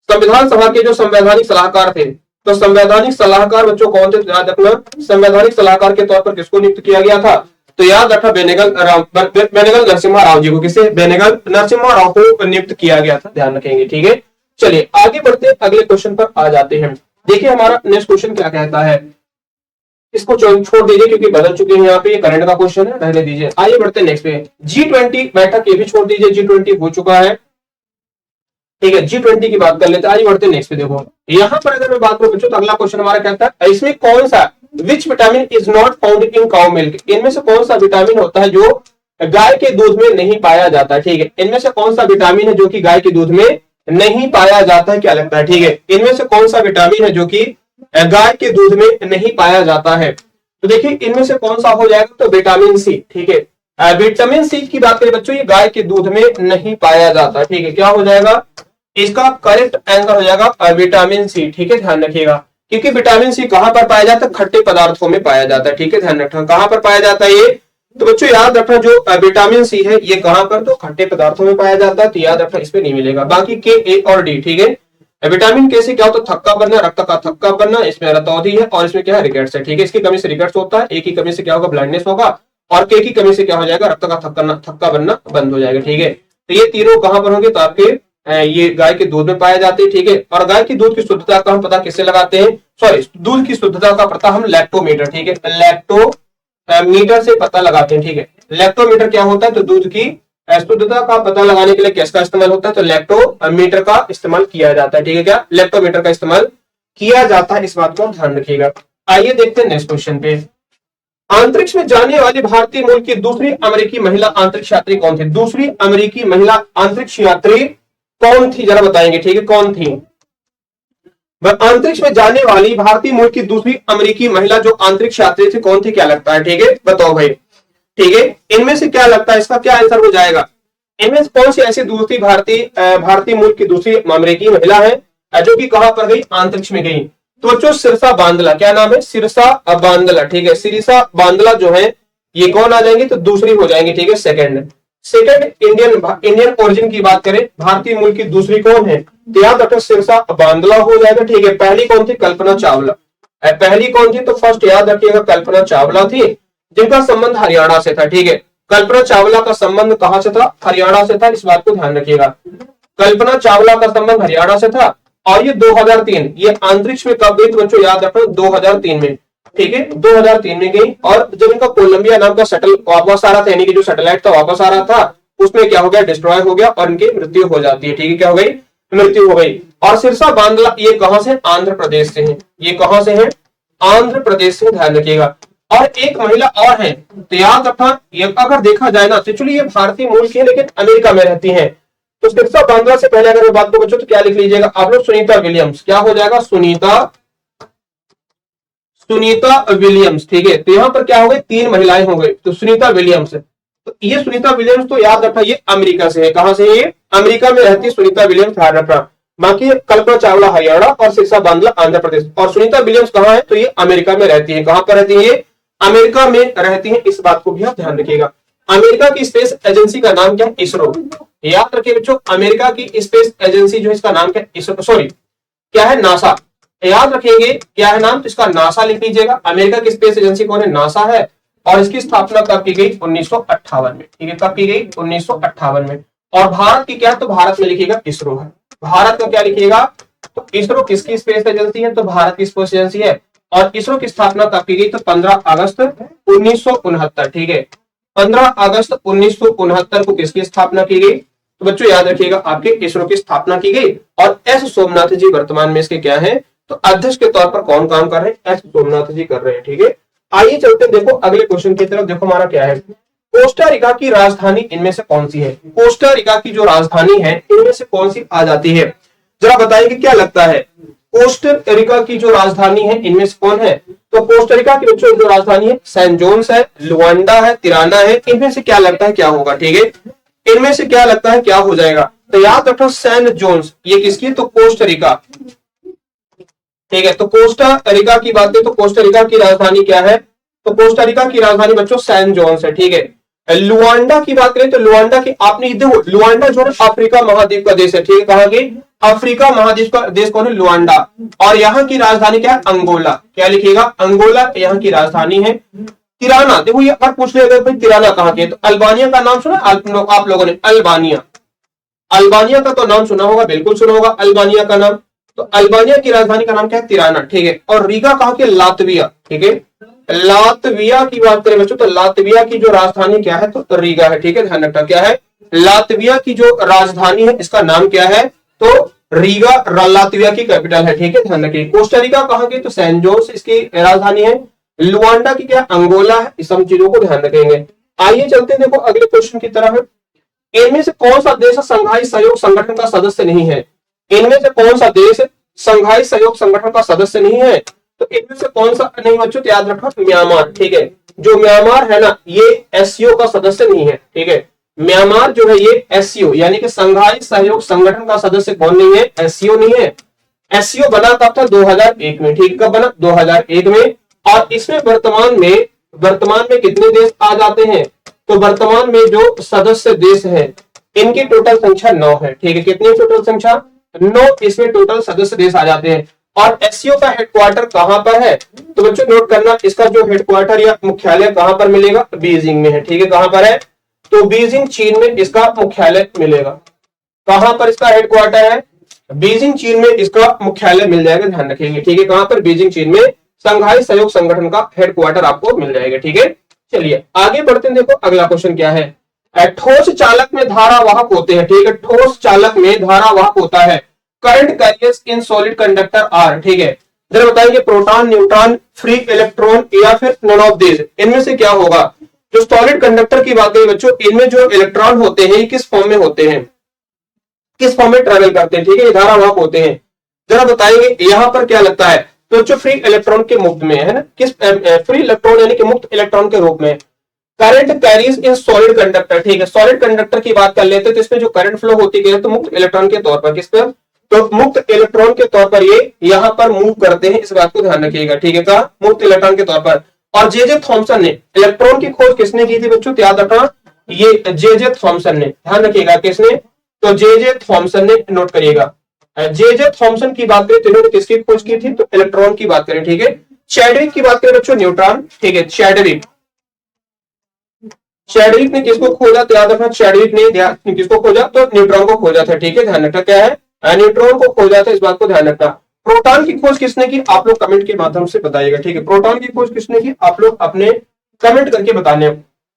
Speaker 1: संविधान सभा के जो संवैधानिक सलाहकार थे, तो संवैधानिक सलाहकार बच्चों कौन थे, याद रखना। संवैधानिक सलाहकार के तौर पर किसको नियुक्त किया गया था, तो याद रखना बेनेगल नरसिम्हा राव जी को, किसे, बेनेगल नरसिम्हा राव को नियुक्त किया गया था, ध्यान रखेंगे, ठीक है। चलिए आगे बढ़ते अगले क्वेश्चन पर आ जाते हैं। देखिए हमारा नेक्स्ट क्वेश्चन क्या कहता है, इसको छोड़ दीजिए क्योंकि बदल चुके हैं यहाँ पे, ये करंट का क्वेश्चन है, रहने दीजिए। आइए बढ़ते नेक्स्ट पे, G20 बैठक ये भी छोड़ दीजिए, G20 हो चुका है, ठीक है। G20 की बात कर लेते हैं, आइए बढ़ते नेक्स्ट पे। देखो यहाँ पर अगर मैं बात करूं बच्चों, तो अगला क्वेश्चन हमारा कहता है इसमें कौन सा, which vitamin is not found in cow milk, इनमें से कौन सा विटामिन होता है जो गाय के दूध में नहीं पाया जाता है, ठीक है। इनमें से कौन सा विटामिन है जो कि गाय के दूध में नहीं पाया जाता है, क्या लगता है, ठीक है। इनमें से कौन सा विटामिन है जो कि गाय के दूध में नहीं पाया जाता है, तो देखिए इनमें से कौन सा हो जाएगा, तो विटामिन सी, ठीक है। विटामिन सी की बात करें बच्चों, ये गाय के दूध में नहीं पाया जाता है, ठीक है। क्या हो जाएगा, इसका करेक्ट आंसर हो जाएगा विटामिन सी, ठीक है, ध्यान रखिएगा। क्योंकि विटामिन सी कहां पर पाया जाता है? खट्टे पदार्थों में पाया जाता है। ठीक है, ध्यान रखना कहां पर पाया जाता है ये, तो बच्चों याद रखना जो विटामिन सी है ये कहां पर, तो खट्टे पदार्थों में पाया जाता है, तो याद रखना इसमें नहीं मिलेगा। बाकी के, ए और डी, ठीक है। विटामिन के से क्या होता है? थक्का बनना, रक्त का थक्का बनना, इसमें रतौंधी है और इसमें क्या है? रिकेट्स है। ठीक है, इसकी कमी से रिकेट्स होता है, ए की कमी से क्या होगा? ब्लाइंडनेस होगा, और के की कमी से क्या हो जाएगा? रक्त का थक्का बनना बंद हो जाएगा। ठीक है, तो ये तीनों कहां पर होंगे? तो आपके ये गाय के दूध में पाए जाते हैं। ठीक है, और गाय की दूध की शुद्धता का हम पता किससे लगाते हैं? सॉरी, दूध की शुद्धता का पता हम लैक्टोमीटर, ठीक है, लैक्टोमीटर से पता लगाते हैं। ठीक है, लैक्टोमीटर क्या होता है? तो दूध की शुद्धता का पता लगाने के लिए किसका इस्तेमाल होता है? तो लैक्टोमीटर का इस्तेमाल किया जाता है। ठीक है, क्या लैक्टोमीटर का इस्तेमाल किया जाता है, इस बात को ध्यान रखिएगा। आइए देखते हैं नेक्स्ट क्वेश्चन पे। अंतरिक्ष में जाने वाली भारतीय मूल की दूसरी अमेरिकी महिला अंतरिक्ष यात्री कौन थी? दूसरी अमेरिकी महिला अंतरिक्ष यात्री कौन थी, जरा बताएंगे। ठीक है, कौन थी? अंतरिक्ष में जाने वाली भारतीय मूल की दूसरी अमेरिकी महिला जो अंतरिक्ष यात्री थी कौन थी, क्या लगता है? ठीक है, बताओ भाई। ठीक है, इनमें से क्या लगता है, इसका क्या आंसर हो जाएगा? इनमें से कौन सी ऐसी दूसरी भारतीय मूल की दूसरी अमेरिकी महिला है जो कि कहां पर गई? अंतरिक्ष में गई। तो बच्चों सिरसा बांदला, क्या नाम है? सिरसा बांदला। ठीक है, सिरसा बांदला जो है ये कौन आ जाएंगे? तो दूसरी हो जाएंगे। ठीक है, सेकंड इंडियन ओरिजिन की बात करें, भारतीय मूल की दूसरी कौन है? तो याद रखो सिरसा बांदला हो जाएगा। ठीक है, पहली कौन थी? कल्पना चावला। पहली कौन थी? तो फर्स्ट याद रखिएगा कल्पना चावला थी, जिनका संबंध हरियाणा से था। ठीक है, कल्पना चावला का संबंध कहां से था? हरियाणा से था, इस बात को ध्यान रखिएगा। कल्पना चावला का संबंध हरियाणा से था, और ये 2003 ये अंतरिक्ष में कब गई? तो बच्चों याद रखना 2003 में। ठीक है, 2003 में गई, और जब इनका कोलंबिया नाम का शटल वापस आ रहा था, यानी कि जो सैटेलाइट था वापस आ रहा था, उसमें क्या हो गया? डिस्ट्रॉय हो गया और इनकी मृत्यु हो जाती है। ठीक है, क्या हो गई? मृत्यु हो गई। और सिरसा बांदला ये कहां से? आंध्र प्रदेश से है। ये कहां से है? आंध्र प्रदेश से, ध्यान रखिएगा। और एक महिला और है, तो याद रखना ये अगर देखा जाए ना, तो चलिए ये भारतीय मूल की है लेकिन अमेरिका में रहती है, तो सिरसा बांदला से पहले अगर मैं बात को बच्चों तो क्या लिख लीजिएगा आप लोग? सुनीता विलियम्स। क्या हो जाएगा? सुनीता विलियम्स। ठीक है, तो यहां पर क्या हो गए? तीन महिलाएं हो गई, तो सुनीता विलियम्स। तो ये सुनीता विलियम्स तो याद रखना ये अमेरिका से है। कहां से? ये अमेरिका में रहती है सुनीता विलियम्स, ध्यान रखना। बाकी कल्पना चावला हरियाणा और सिरसा बांदला आंध्र प्रदेश, और सुनीता विलियम्स कहां है? तो ये अमेरिका में रहती है। कहां पर रहती है? ये अमेरिका में रहती है, इस बात को भी आप ध्यान रखिएगा। अमेरिका की स्पेस एजेंसी का नाम क्या है? इसरो। याद रखिए बच्चों, अमेरिका की स्पेस एजेंसी जो है इसका नाम क्या है? इसरो, सॉरी क्या है? नासा। याद रखेंगे क्या है नाम? तो इसका नासा लिख लीजिएगा। अमेरिका की स्पेस एजेंसी कौन है? नासा है, और इसकी स्थापना कब की गई? 1958 में। ठीक है, कब की गई? 1958 में। और भारत की क्या है? तो भारत में लिखिएगा इसरो है। भारत का क्या लिखिएगा? तो इसरो किसकी स्पेस एजेंसी है? तो भारत की स्पेस एजेंसी है। और इसरो की स्थापना कब की गई? तो 15 अगस्त 1969। ठीक है, 15 अगस्त 1969 को किसकी स्थापना की गई? तो बच्चों याद रखिएगा आपके इसरो की स्थापना की गई। और एस सोमनाथ जी वर्तमान में इसके क्या है? तो अध्यक्ष के तौर पर कौन काम कर रहे हैं? एस सोमनाथ जी कर रहे हैं। ठीक है, आइए चलते देखो अगले क्वेश्चन की तरफ। देखो हमारा क्या है? कोस्टा रिका की राजधानी इनमें से कौन सी है? कोस्टा रिका की जो राजधानी है इनमें से कौन सी आ जाती है? जरा बताइए क्या लगता है? कोस्टा रिका की जो राजधानी है इनमें से कौन है? तो कोस्टा रिका की बच्चों जो राजधानी है सैन जोन्स है, लुआंडा है, तिराना है। इनमें से क्या लगता है क्या होगा? ठीक है, इनमें से क्या लगता है क्या हो जाएगा? तो याद रखो सैन जोन्स ये किसकी? तो कोस्टा रिका। ठीक है, तो कोस्टा रिका की बात करें तो कोस्टा रिका की राजधानी क्या है? तो कोस्टा रिका की राजधानी बच्चों सैन जोन्स है। ठीक है, लुआंडा की बात करें तो लुआंडा की आपने देखो, लुआंडा जो है अफ्रीका महाद्वीप का देश है। ठीक है, कहां की? अफ्रीका महाद्वीप का देश कौन है? लुआंडा। और यहाँ की राजधानी क्या है? अंगोला। क्या लिखिएगा? अंगोला यहाँ की राजधानी है। तिराना, देखो ये अगर पूछ ले भाई तिराना कहाँ के? तो अल्बानिया का नाम सुना आप लोगों ने? अल्बानिया, अल्बानिया का तो नाम सुना होगा, बिल्कुल सुना होगा अल्बानिया का नाम। तो अल्बानिया की राजधानी का नाम क्या है? तिराना। ठीक है, और रीगा कहाँ के? लातविया। ठीक है, लातविया की बात करें बच्चों तो लातविया की जो राजधानी क्या है? तो रीगा है। ठीक है, ध्यान रखना क्या है? लातविया की जो राजधानी है इसका नाम क्या है? तो रीगा लातविया की कैपिटल है। ठीक है, ध्यान रखिए। कोस्टा रिका कहाँ की? तो सैन जोस इसकी राजधानी है। लुआंडा की क्या? अंगोला है। इस सब चीजों को ध्यान रखेंगे। आइए चलते हैं देखो अगले क्वेश्चन की तरफ। इनमें से कौन सा देश संघाई सहयोग संगठन का सदस्य नहीं है? इनमें से कौन सा देश संघाई सहयोग संगठन का सदस्य नहीं है? तो इनमें से कौन सा नहीं बच्चों? तो याद रखना म्यांमार। ठीक है, जो म्यांमार है ना ये एससीओ का सदस्य नहीं है। ठीक है, म्यांमार जो है ये एससीओ यानी कि संघाई सहयोग संगठन का सदस्य कौन नहीं है? एससीओ नहीं है। एससीओ बना कब था? 2001 में, ठीक है, कब बना? 2001 में। और इसमें वर्तमान में कितने देश आ जाते हैं? तो वर्तमान में जो सदस्य देश हैं इनकी टोटल संख्या 9 है, ठीक है, कितनी टोटल संख्या? 9 इसमें टोटल सदस्य देश आ जाते हैं। और एससीओ का हेडक्वार्टर कहां पर है? तो बच्चों नोट करना, इसका जो हेडक्वार्टर या मुख्यालय कहां पर मिलेगा? बीजिंग में है, ठीक है, कहां पर है? तो बीजिंग चीन में इसका मुख्यालय मिलेगा। कहां पर इसका हेडक्वार्टर है? बीजिंग चीन में इसका मुख्यालय मिल जाएगा, ध्यान रखेंगे, ठीक है, कहां पर? बीजिंग चीन में संघाई सहयोग संगठन का हेडक्वार्टर आपको मिल जाएगा, ठीक है। चलिए आगे बढ़ते हैं, देखो अगला क्वेश्चन क्या है। ठोस चालक में धारावाहक होते हैं, ठीक है, ठोस चालक में धारावाहक होता है। Current carriers in solid conductor are, ठीक है, जरा बताएंगे प्रोटॉन, न्यूट्रॉन, फ्री इलेक्ट्रॉन या फिर नन ऑफ दीज, इनमें से क्या होगा? जो सॉलिड कंडक्टर की बात करें बच्चों, इनमें जो इलेक्ट्रॉन होते हैं किस फॉर्म में होते हैं, किस फॉर्म में ट्रेवल करते हैं, ठीक है, धारावाहक होते हैं। जरा बताएंगे यहां पर क्या लगता है? तो जो फ्री इलेक्ट्रॉन के मुक्त में है ना, किस फ्री इलेक्ट्रॉन यानी कि मुक्त इलेक्ट्रॉन के रूप में। करंट कैरीज इन सॉलिड कंडक्टर, ठीक है, सॉलिड कंडक्टर की बात कर लेते हैं तो इसमें जो करंट फ्लो होती है तो मुक्त इलेक्ट्रॉन के तौर पर, किस पर? तो मुक्त इलेक्ट्रॉन के तौर पर ये यहां पर मूव करते हैं, इस बात को ध्यान रखिएगा, ठीक है, कहा मुक्त इलेक्ट्रॉन के तौर पर। और जे थॉमसन ने इलेक्ट्रॉन की खोज किसने की थी बच्चों? याद रखना, ये जे थॉमसन ने, ध्यान रखिएगा, किसने? तो जे थॉमसन ने, नोट करिएगा। जे थॉमसन की बात करें तो इन्होंने किसकी खोज की थी? तो इलेक्ट्रॉन की बात करें, ठीक है। चैडविक की बात करें बच्चों, न्यूट्रॉन, ठीक है, चैडविक ने किसको खोजा? तो याद रखना, चैडविक ने किसको खोजा? तो न्यूट्रॉन को खोजा था, ठीक है, ध्यान रखना, क्या है? न्यूट्रॉन को खोजा था, इस बात को ध्यान रखना। प्रोटॉन की खोज किसने की? आप लोग कमेंट के माध्यम से बताइएगा, ठीक है, प्रोटॉन की खोज किसने की? आप लोग अपने कमेंट करके बताने,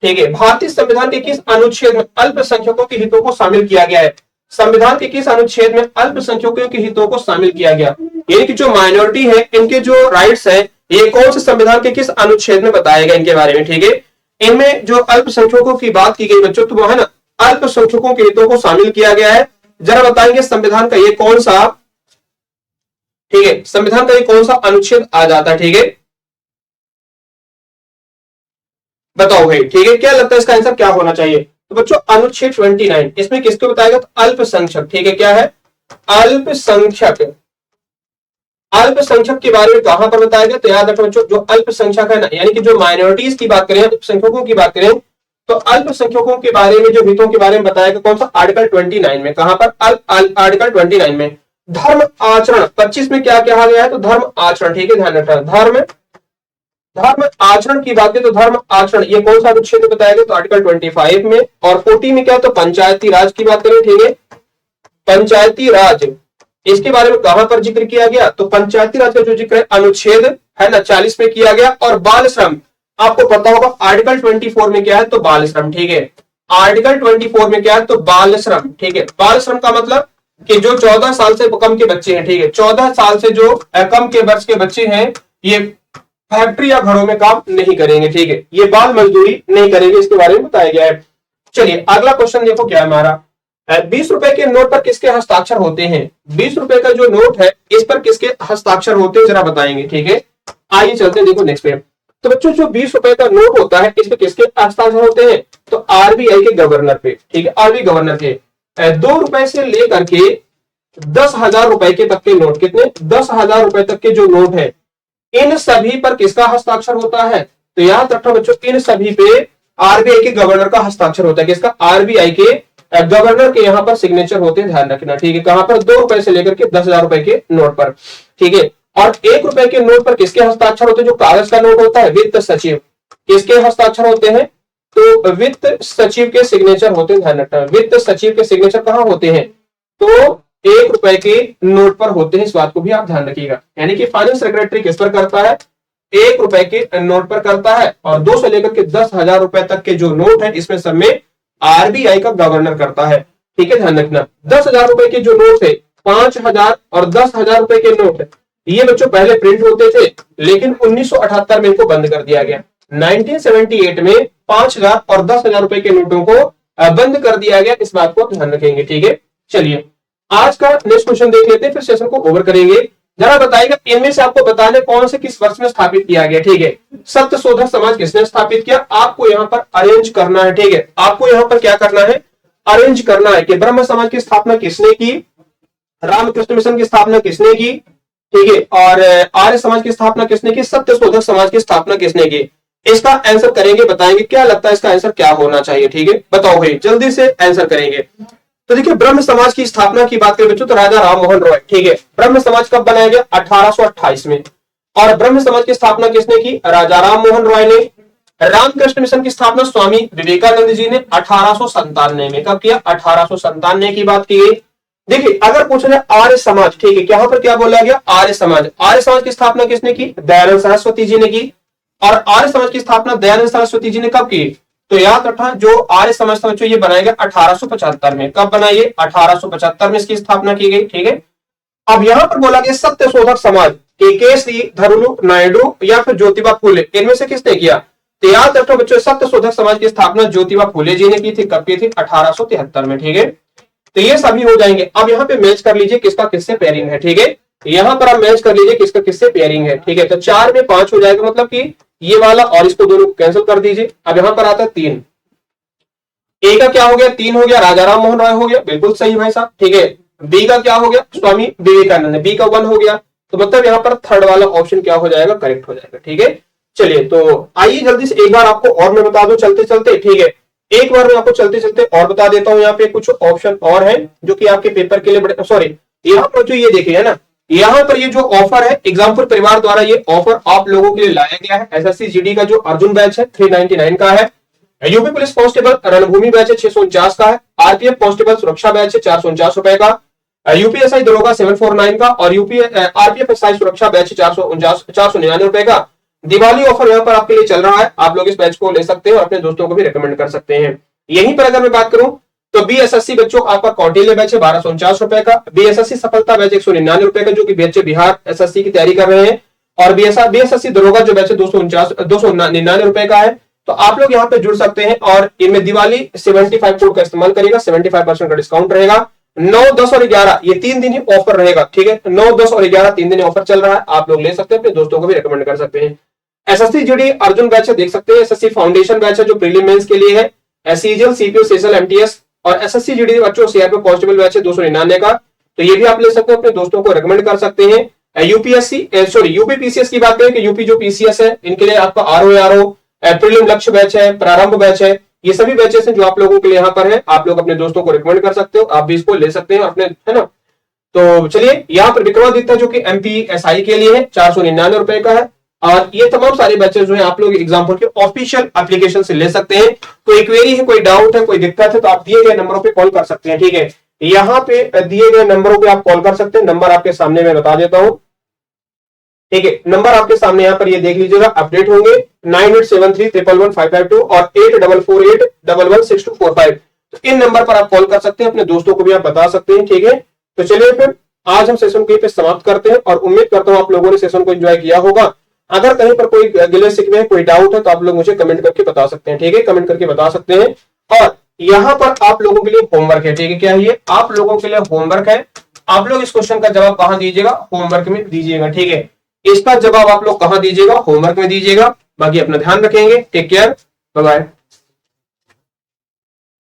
Speaker 1: ठीक है। भारतीय संविधान के किस अनुच्छेद में अल्पसंख्यकों के हितों को शामिल किया गया है? संविधान के किस अनुच्छेद में अल्पसंख्यकों के हितों को शामिल किया गया? यानी कि जो माइनॉरिटी है इनके जो राइट्स है ये कौन से संविधान के किस अनुच्छेद में बताया गया इनके बारे में, ठीक है। इनमें जो अल्पसंख्यकों की बात की गई बच्चों, तो वो है ना अल्पसंख्यकों के हितों को शामिल किया गया है। जरा बताएंगे संविधान का ये कौन सा, ठीक है, संविधान का ये कौन सा अनुच्छेद आ जाता है, ठीक है, बताओ भाई, ठीक है, क्या लगता है इसका आंसर क्या होना चाहिए? तो बच्चों अनुच्छेद 29, इसमें किसको बताएगा? तो अल्पसंख्यक, ठीक है, क्या है? अल्पसंख्यक। अल्पसंख्यक के बारे में कहां पर बताया गया? तो याद रखो बच्चों, जो अल्पसंख्यक है ना, यानी कि जो माइनॉरिटीज की बात करें, अल्पसंख्यकों की बात करें, तो अल्पसंख्यकों के बारे में जो हितों के बारे में बताया गया कौन सा? आर्टिकल 29 में। कहां पर? आर्टिकल 29 में। धर्म आचरण 25 में क्या कहा गया है? तो धर्म आचरण, ठीक है, ध्यान रखना, धर्म आचरण की बात करें तो धर्म आचरण ये कौन सा अनुच्छेद में बताया गया? तो आर्टिकल 25 में। और 40 में क्या? तो पंचायती राज की बात करें, ठीक है, पंचायती राज, इसके बारे में कहां पर जिक्र किया गया? तो पंचायती राज का जो जिक्र है अनुच्छेद है ना 40 में किया गया। और बाल श्रम आपको पता होगा आर्टिकल 24 में क्या है? तो बाल श्रम, ठीक है, आर्टिकल 24 में क्या है? तो बाल श्रम, ठीक है। बाल श्रम का मतलब कि जो 14 साल से कम के बच्चे हैं, ठीक है, 14 साल से जो कम के वर्ष के बच्चे हैं ये फैक्ट्री या घरों में काम नहीं करेंगे, ठीक है, ये बाल मजदूरी नहीं करेंगे, इसके बारे में बताया गया है। चलिए अगला क्वेश्चन देखो क्या है हमारा। 20 रुपए के नोट पर किसके हस्ताक्षर होते हैं? 20 रुपए का जो नोट है इस पर किसके हस्ताक्षर होते हैं जरा बताएंगे, ठीक है। आइए चलते हैं, देखो नेक्स्ट पे। तो बच्चों जो 20 रुपए का नोट होता है इस पे किसके हस्ताक्षर होते हैं? तो आरबीआई के गवर्नर पे, ठीक है, आरबीआई गवर्नर के। 2 रुपए से लेकर के 10,000 रुपए के तक के नोट, कितने? 10,000 रुपए तक के जो नोट है इन सभी पर किसका हस्ताक्षर होता है? तो याद रखना बच्चों, इन सभी पे आरबीआई के गवर्नर का हस्ताक्षर होता है। किसका? आरबीआई के गवर्नर के यहाँ पर सिग्नेचर होते हैं, ध्यान रखना, ठीक है। कहां पर? 2 रुपए से लेकर के 10,000 रुपए के नोट पर, ठीक है। और 1 रुपए के नोट पर किसके हस्ताक्षर होते हैं? जो कागज का नोट होता है वित्त सचिव, किसके हस्ताक्षर होते हैं? तो वित्त सचिव के सिग्नेचर होते हैं, ध्यान रखना, वित्त सचिव के सिग्नेचर कहां होते हैं? तो 1 रुपए के नोट पर होते हैं, इस बात को भी आप ध्यान रखिएगा। यानी कि फाइनेंस सेक्रेटरी किस पर करता है? 1 रुपए के नोट पर करता है। और 2 से लेकर के 10,000 रुपए तक के जो नोट है इसमें सब में आरबीआई का गवर्नर करता है, ठीक है, ध्यान रखना। 10,000 रुपए के जो नोट है, 5,000 और 10,000 रुपए के नोट ये बच्चों पहले प्रिंट होते थे, लेकिन 1978 में इनको बंद कर दिया गया। 1978 में 5,000 और 10,000 रुपए के नोटों को बंद कर दिया गया, इस बात को ध्यान रखेंगे, ठीक है। चलिए आज का नेक्स्ट क्वेश्चन देख लेते हैं, फिर सेशन को ओवर करेंगे। जरा बताइएगा इनमें से आपको बताने कौन से किस वर्ष में स्थापित किया गया, ठीक है। सत्यशोधक समाज किसने स्थापित किया? आपको यहाँ पर अरेंज करना है, ठीक है, आपको यहाँ पर क्या करना है? अरेंज करना है कि ब्रह्म समाज की स्थापना किसने की, रामकृष्ण मिशन की स्थापना किसने की, ठीक है, और आर्य समाज की स्थापना किसने की, सत्य शोधक समाज की स्थापना किसने की। इसका आंसर करेंगे, बताएंगे क्या लगता है इसका आंसर क्या होना चाहिए, ठीक है, बताओ भाई जल्दी से आंसर करेंगे। तो देखिए ब्रह्म समाज की स्थापना की बात करें बच्चों तो राजा राम मोहन रॉय, ठीक है, ब्रह्म समाज कब बनाया गया, 1828 में। और ब्रह्म समाज की स्थापना किसने की, राजा राम मोहन रॉय ने। रामकृष्ण मिशन की स्थापना स्वामी विवेकानंद जी ने 1897 में कब किया, 1897 की बात की गई। देखिए अगर पूछ रहे आर्य समाज, ठीक है, यहाँ पर क्या बोला गया, आर्य समाज, आर्य समाज की स्थापना किसने की, दयानंद सरस्वती जी ने की। और आर्य समाज की स्थापना दयानंद सरस्वती जी ने कब की, तो याद रखना जो आर्य समाज था बच्चों ये बनाया गया 1875 में। कब बनाइए, 1875 में इसकी स्थापना की गई, ठीक है। अब यहां पर बोला गया सत्य शोधक समाज, के.सी. धरुलु नायडू या फिर ज्योतिबा फूले, इनमें से किसने किया। तो याद रखो बच्चों सत्य शोधक समाज की स्थापना ज्योतिबा फूले जी ने की थी। कब की थी, 1873 में, ठीक है। तो ये सभी हो जाएंगे। अब यहाँ पे मैच कर लीजिए किसका किससे पेयरिंग है, ठीक है, यहाँ पर आप मैच कर लीजिए किसका किससे पेयरिंग है, ठीक है। तो 4 में 5 हो जाएगा, मतलब कि ये वाला और इसको दोनों कैंसिल कर दीजिए। अब यहाँ पर आता है 3, ए का क्या हो गया, 3 हो गया, राजा राम मोहन रॉय हो गया, बिल्कुल सही भाई साहब, ठीक है। बी का क्या हो गया, स्वामी विवेकानंद, बी का 1 हो गया। तो मतलब यहाँ पर थर्ड वाला ऑप्शन क्या हो जाएगा, करेक्ट हो जाएगा, ठीक है। चलिए तो आइए जल्दी से एक बार आपको और मैं बता दूं चलते चलते, ठीक है, एक बार मैं आपको चलते चलते और बता देता हूं। यहाँ पे कुछ ऑप्शन और है जो कि आपके पेपर के लिए बड़े, सॉरी यहाँ पर जो ये देखिए है ना, यहाँ पर ये जो ऑफर है एग्जाम्पल परिवार द्वारा, ये ऑफर आप लोगों के लिए लाया गया है। एसएससी जीडी का जो अर्जुन बैच है 399 का है, यूपी पुलिस कांस्टेबल रणभूमि बैच है 649 का है, आरपीएफ कांस्टेबल सुरक्षा बैच है 449 रुपए का, यूपीएसआई दरोगा 749 का, और यूपी आरपीएफ एसआई सुरक्षा बैच 499 रुपए का। दिवाली ऑफर यहाँ पर आपके लिए चल रहा है, आप लोग इस बैच को ले सकते हैं और अपने दोस्तों को भी रेकमेंड कर सकते हैं। यहीं पर अगर मैं बात करूं तो बीएसएससी बच्चों आपका कौटिल्य बैच है 1249 रुपए का, बीएसएससी सफलता बैच 199 रुपए का जो कि बच्चे बिहार एसएससी की तैयारी कर रहे हैं, और बीएसएससी दरोगा जो बैच है 299 रुपए का है। तो आप लोग यहाँ पे जुड़ सकते हैं और इनमें दिवाली 75 कोड का इस्तेमाल करेगा, 75% का डिस्काउंट रहेगा। 9, 10 और 11 ये 3 दिन ही ऑफर रहेगा, ठीक है, 9, 10 और 11 3 दिन ऑफर चल रहा है, आप लोग ले सकते हैं, अपने दोस्तों को भी रेकमेंड कर सकते हैं। एसएससी जीडी अर्जुन बैच है, देख सकते हैं, एसएससी फाउंडेशन बैच है जो प्रीलिम मेंस के लिए है, एससीजीएल सीपीओ सेशनल एमटीएस, और एसएससी जीडी बच्चों सीआरपीएफ कांस्टेबल बैच है 299 का। तो ये भी आप ले सकते हो, अपने दोस्तों को रेकमेंड कर सकते हैं। यूपीएससी सॉरी यूपी पीसीएस की बात करें कि यूपी जो पीसीएस है इनके लिए आपका आरओ प्रीलिम लक्ष्य बैच है, प्रारंभ बैच है, ये सभी बैचेस हैं जो आप लोगों के लिए यहाँ पर है, आप लोग अपने दोस्तों को रिकमेंड कर सकते हो, आप भी इसको ले सकते हैं अपने, है ना। तो चलिए यहाँ पर विक्रमादित्य जो कि एमपीएसआई के लिए है 499 रुपए का है, और ये तमाम सारे बैचेस जो है आप लोग एग्जाम्पल के ऑफिशियल एप्लीकेशन से ले सकते हैं। कोई क्वेरी है, कोई डाउट है, कोई दिक्कत है तो आप दिए गए नंबरों पे कॉल कर सकते हैं, ठीक है, यहाँ पे दिए गए नंबरों पे आप कॉल कर सकते हैं। नंबर आपके सामने मैं बता देता हूं, ठीक है, नंबर आपके सामने यहाँ पर ये देख लीजिएगा, अपडेट होंगे 9873111552 और 8448116245। तो इन नंबर पर आप कॉल कर सकते हैं, अपने दोस्तों को भी आप बता सकते हैं, ठीक है। तो चलिए फिर आज हम सेशन को पे समाप्त करते हैं और उम्मीद करता हूं आप लोगों ने सेशन को एंजॉय किया होगा। अगर कहीं पर कोई गिले शिकवे कोई डाउट है तो आप लोग मुझे कमेंट करके बता सकते हैं, ठीक है, कमेंट करके बता सकते हैं। और यहाँ पर आप लोगों के लिए होमवर्क है, ठीक है, क्या है ये आप लोगों के लिए होमवर्क है, आप लोग इस क्वेश्चन का जवाब कहां दीजिएगा, होमवर्क में दीजिएगा, ठीक है, इसका जवाब आप लोग कहां दीजिएगा, होमवर्क में दीजिएगा। बाकी अपना ध्यान रखेंगे, टेक केयर, बाय बाय।